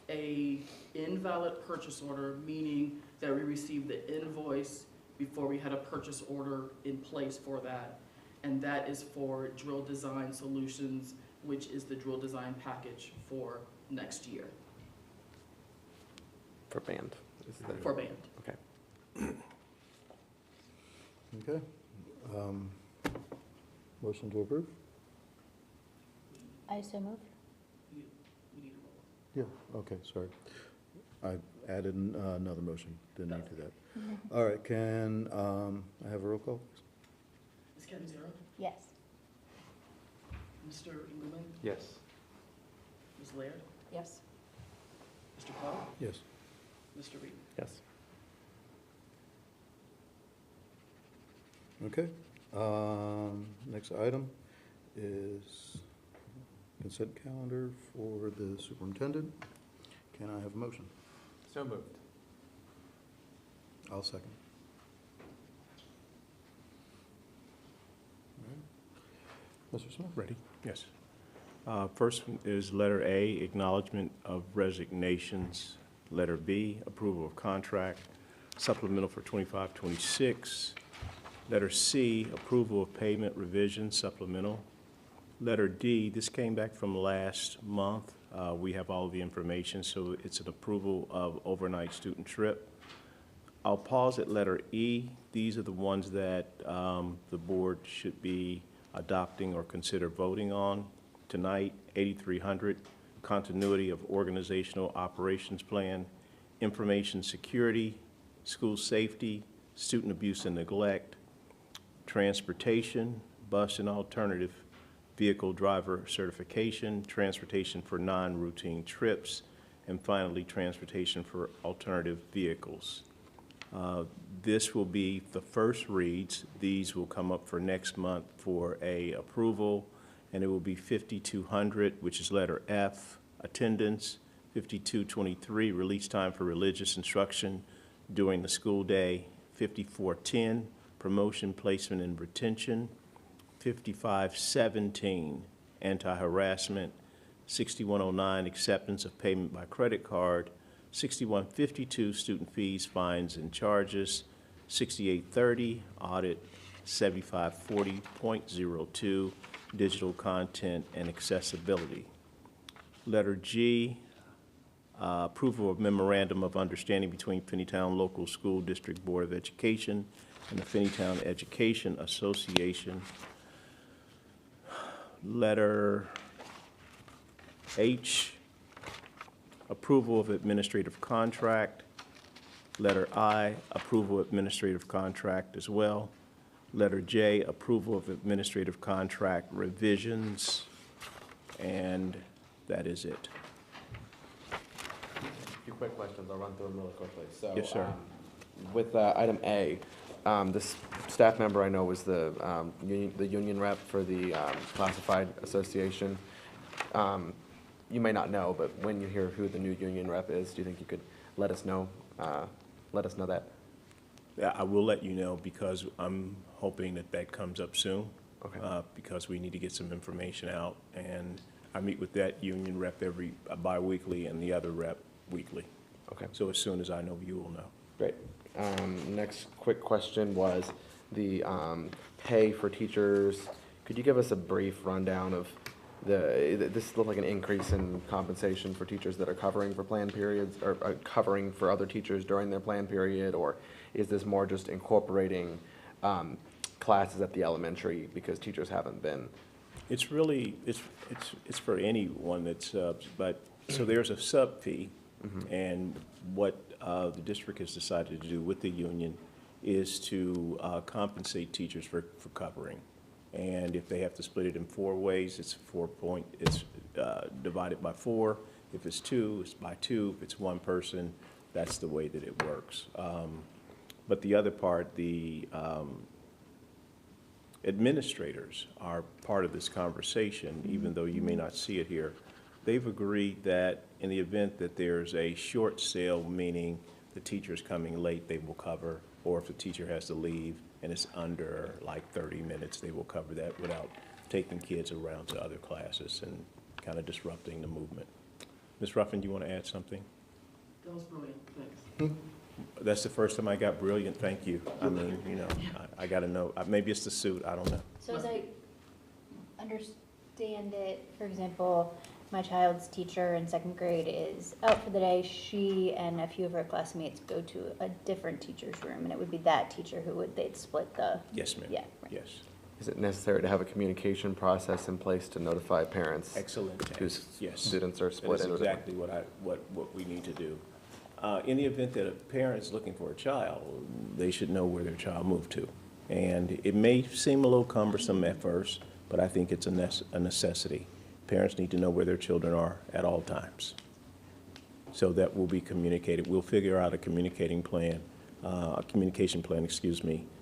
a invalid purchase order, meaning that we received the invoice before we had a purchase order in place for that. And that is for Drill Design Solutions, which is the drill design package for next year. For band? For band. Okay. Okay. Motion to approve? I so move. Yeah, okay, sorry. I added another motion, didn't need to do that. All right, can I have a roll call? Ms. Canzero? Yes. Mr. Engelmann? Yes. Ms. Laird? Yes. Mr. Powell? Yes. Mr. Reed? Yes. Okay. Next item is consent calendar for the superintendent. Can I have a motion? So moved. I'll second. All right. Mr. Smith? Ready? Yes. First one is letter A, acknowledgement of resignations. Letter B, approval of contract, supplemental for 25-26. Letter C, approval of payment revision, supplemental. Letter D, this came back from last month. We have all the information, so it's an approval of overnight student trip. I'll pause at letter E. These are the ones that the board should be adopting or consider voting on tonight. 8300, continuity of organizational operations plan, information security, school safety, student abuse and neglect, transportation, bus and alternative vehicle driver certification, transportation for non-routine trips, and finally, transportation for alternative vehicles. This will be the first reads. These will come up for next month for a approval, and it will be 5200, which is letter F, attendance, 5223, release time for religious instruction during the school day. 5410, promotion, placement, and retention. 5517, anti-harassment. 6109, acceptance of payment by credit card. 6152, student fees, fines, and charges. 6830, audit. 7540.02, digital content and accessibility. Letter G, approval of memorandum of understanding between Finneytown Local School District Board of Education and the Finneytown Education Association. Letter H, approval of administrative contract. Letter I, approval of administrative contract as well. Letter J, approval of administrative contract revisions. And that is it. A few quick questions. I'll run through them really quickly. So, Yes, sir. With item A, this staff member I know was the union rep for the classified association. You may not know, but when you hear who the new union rep is, do you think you could let us know? That. Yeah, I will let you know because I'm hoping that that comes up soon. Okay. Because we need to get some information out, and I meet with that union rep every bi-weekly and the other rep weekly. Okay. So as soon as I know, you will know. Great. Next quick question was the pay for teachers. Could you give us a brief rundown of this looked like an increase in compensation for teachers that are covering for planned periods or covering for other teachers during their planned period, or is this more just incorporating classes at the elementary because teachers haven't been? It's really, it's for anyone that subs, but, so there's a sub fee, and what the district has decided to do with the union is to compensate teachers for covering. And if they have to split it in 4 ways, it's divided by 4. If it's 2, it's by 2. If it's 1 person, that's the way that it works. But the other part, the administrators are part of this conversation, even though you may not see it here. They've agreed that in the event that there's a short sale, meaning the teacher's coming late, they will cover, or if the teacher has to leave and it's under like 30 minutes, they will cover that without taking kids around to other classes and kind of disrupting the movement. Ms. Ruffin, do you want to add something? That was brilliant, thanks. That's the first time I got brilliant, thank you. I mean, you know, I got to know. Maybe it's the suit, I don't know. So as I understand it, for example, my child's teacher in 2nd grade is out for the day. She and a few of her classmates go to a different teacher's room, and it would be that teacher who they'd split the. Yes, ma'am. Yeah. Right. Yes. Is it necessary to have a communication process in place to notify parents? Excellent. Whose Yes. students are split into? That's exactly what we need to do. In the event that a parent is looking for a child, they should know where their child moved to. And it may seem a little cumbersome at first, but I think it's a necessity. Parents need to know where their children are at all times. So that will be communicated. We'll figure out a communication plan,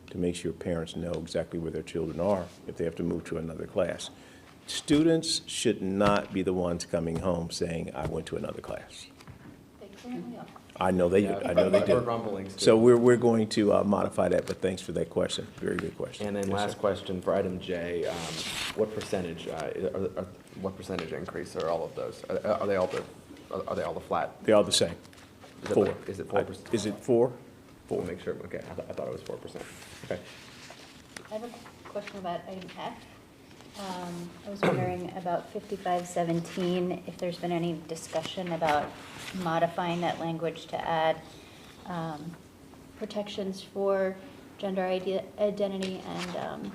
to make sure parents know exactly where their children are if they have to move to another class. Students should not be the ones coming home saying, I went to another class. They currently are. I know they do. We're grumbling still. So we're going to modify that, but thanks for that question. Very good question. And then Yes, last sir. question for item J, what percentage, what percentage increase are all of those? Are they all the flat? They're all the same. Is it 4. like- is it 4%? Is it 4? 4. Make sure, okay, I thought it was 4%. Okay. I have a question about item F. I was wondering about 5517, if there's been any discussion about modifying that language to add protections for gender identity and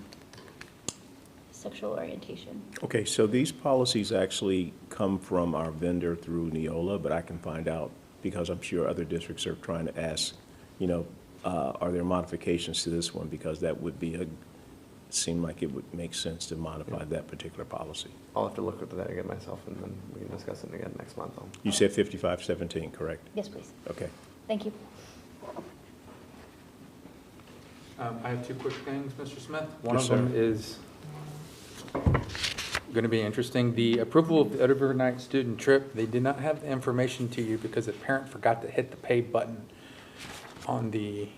sexual orientation. Okay, so these policies actually come from our vendor through Neola, but I can find out because I'm sure other districts are trying to ask, you know, are there modifications to this one? Because that would be seem like it would make sense to modify that particular policy. I'll have to look at that again myself, and then we can discuss it again next month. You said 5517, correct? Yes, please. Okay. Thank you. I have 2 quick things, Mr. Smith. One Yes, of them sir. is going to be interesting. The approval of the overnight student trip, they did not have the information to you because the parent forgot to hit the pay button on the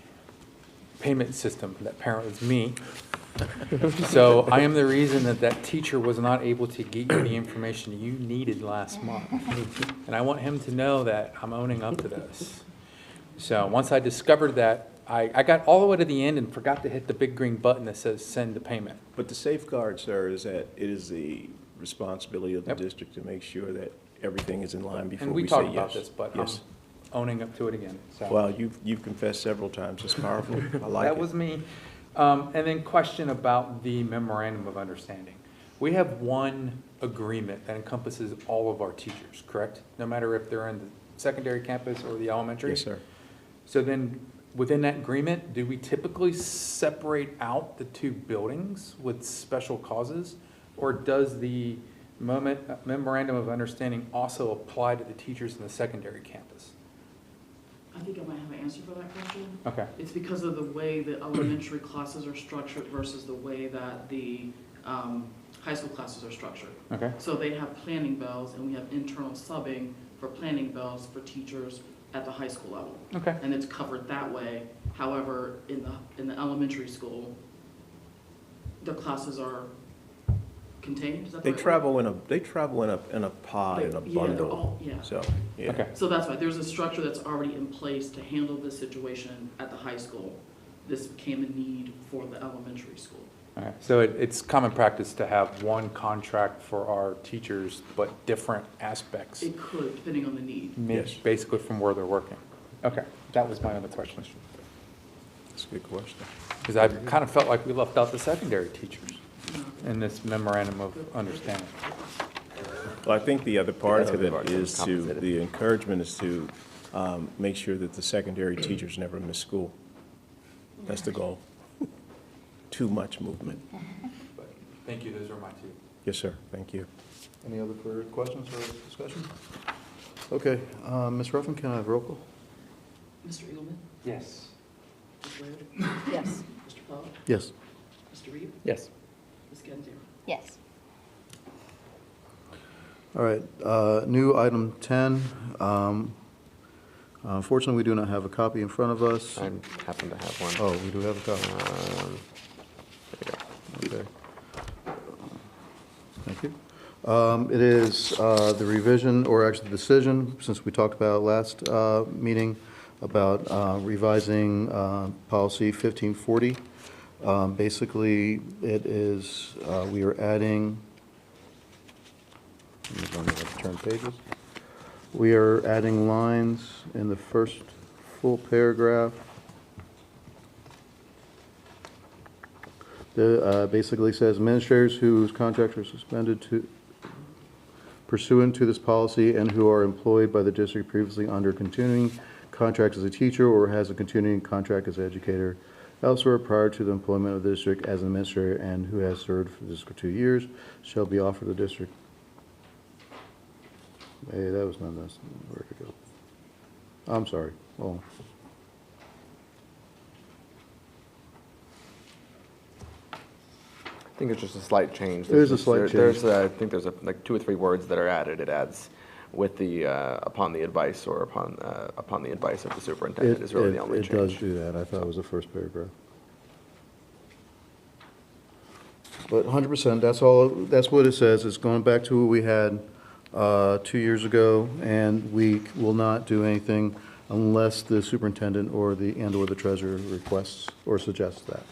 payment system. That parent was me. So I am the reason that that teacher was not able to get you the information you needed last month. And I want him to know that I'm owning up to this. So once I discovered that, I got all the way to the end and forgot to hit the big green button that says send the payment. But the safeguard, sir, is that it is the responsibility of the district to make sure that everything is in line before And we we say talked yes. about this, but I'm Yes. owning up to it again. So. Well, you've confessed several times. It's powerful. I like it. That was me. And then question about the memorandum of understanding. We have one agreement that encompasses all of our teachers, correct? No matter if they're in the secondary campus or the elementary? Yes, sir. So then, within that agreement, do we typically separate out the two buildings with special causes? Or does the memorandum of understanding also apply to the teachers in the secondary campus? I think I might have an answer for that question. Okay. It's because of the way the elementary classes are structured versus the way that the high school classes are structured. Okay. So they have planning bells, and we have internal subbing for planning bells for teachers at the high school level. Okay. And it's covered that way. However, in the elementary school, the classes are contained, is that the They right word? travel in a pod, in a Yeah, they're bundle. all- yeah. So, yeah. Okay. So that's why, there's a structure that's already in place to handle this situation at the high school. This became a need for the elementary school. All right. So it's common practice to have one contract for our teachers, but different aspects. It could, depending on the need. Yes. Basically from where they're working. Okay, that was my other question. That's a good question. Because I kind of felt like we left out the secondary teachers in this memorandum of understanding. Well, I think the other part That's of gonna it be part of is to, compensated. the encouragement is to make sure that the secondary teachers never miss school. That's the goal. Too much movement. Thank you, those are my two. Yes, sir. Thank you. Any other further questions or discussion? Okay, Ms. Ruffin, can I have roll call? Mr. Eagleman? Yes. Ms. Laird? Yes. Mr. Powell? Yes. Mr. Reed? Yes. Ms. Gantier? Yes. All right, new item 10. Unfortunately, we do not have a copy in front of us. I happen to have one. Oh, we do have a copy. There you go. Okay. Thank you. It is the revision, or actually the decision, since we talked about it last meeting, about revising policy 1540. Basically, it is, we are adding, I'm going to turn pages. We are adding lines in the first full paragraph. The, basically says administrators whose contracts are suspended pursuant to this policy and who are employed by the district previously under continuing contract as a teacher or has a continuing contract as an educator elsewhere prior to the employment of the district as an administrator and who has served for the district 2 years shall be offered the district. Hey, that was not necessary. Where'd it go? I'm sorry. Oh. I think it's just a slight change. There is a slight change. There's, I think there's like 2 or 3 words that are added. It adds with the, upon the advice or upon the advice of the superintendent is really the only change. It does do that. I thought it was the first paragraph. But 100%, that's all, that's what it says. It's going back to what we had 2 years ago, and we will not do anything unless the superintendent or the, and/or the treasurer requests or suggests that.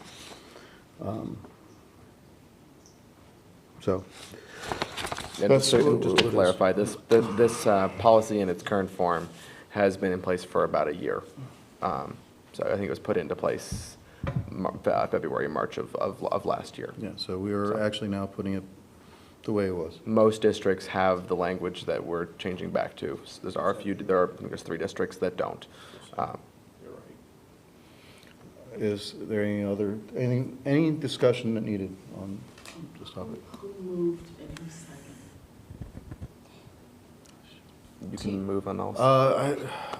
So. And that's just what to it is. clarify, this policy in its current form has been in place for about a year. So I think it was put into place February, March of last year. Yeah, so we are actually now putting it the way it was. Most districts have the language that we're changing back to. There are a few, I think there's 3 districts that don't. Is there any discussion that needed on this topic? Who moved and who seconded? You can move on those.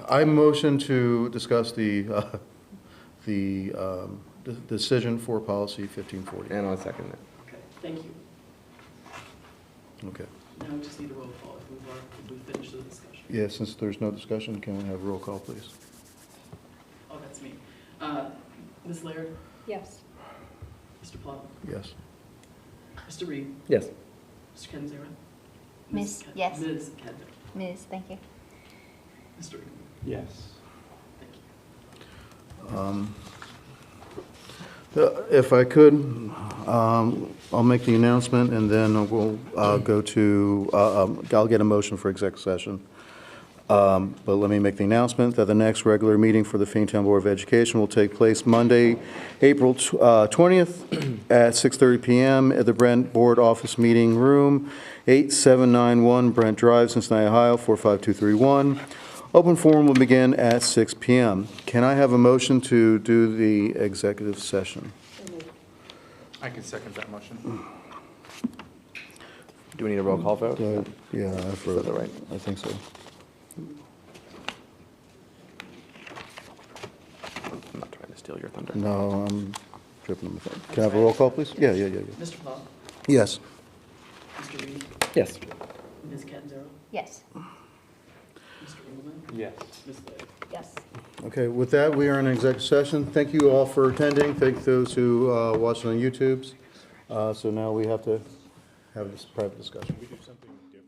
I motion to discuss the decision for policy 1540. And I'll second it. Okay, thank you. Okay. Now we just need a roll call if we finish the discussion. Yeah, since there's no discussion, can we have a roll call, please? Oh, that's me. Ms. Laird? Yes. Mr. Plow? Yes. Mr. Reed? Yes. Mr. Kenzera? Miss, yes. Ms. Kenzera? Ms., thank you. Mr. Reed? Yes. If I could, I'll make the announcement, and then we'll go to, I'll get a motion for exec session. But let me make the announcement that the next regular meeting for the Finneytown Board of Education will take place Monday, April 20th at 6:30 PM at the Brent Board Office Meeting Room, 8791 Brent Drive, Cincinnati, Ohio, 45231. Open forum will begin at 6 PM. Can I have a motion to do the executive session? I can second that motion. Do we need a roll call vote? Yeah, Is that the right? I think so. I'm not trying to steal your thunder. No, I'm tripping on my phone. Can I have a roll call, please? Yeah. Mr. Plow? Yes. Mr. Reed? Yes. Ms. Kenzera? Yes. Mr. Engelmann? Yes. Ms. Laird? Yes. Okay, with that, we are in executive session. Thank you all for attending. Thank those who watched on YouTubes. So now we have to have this private discussion. We do something different.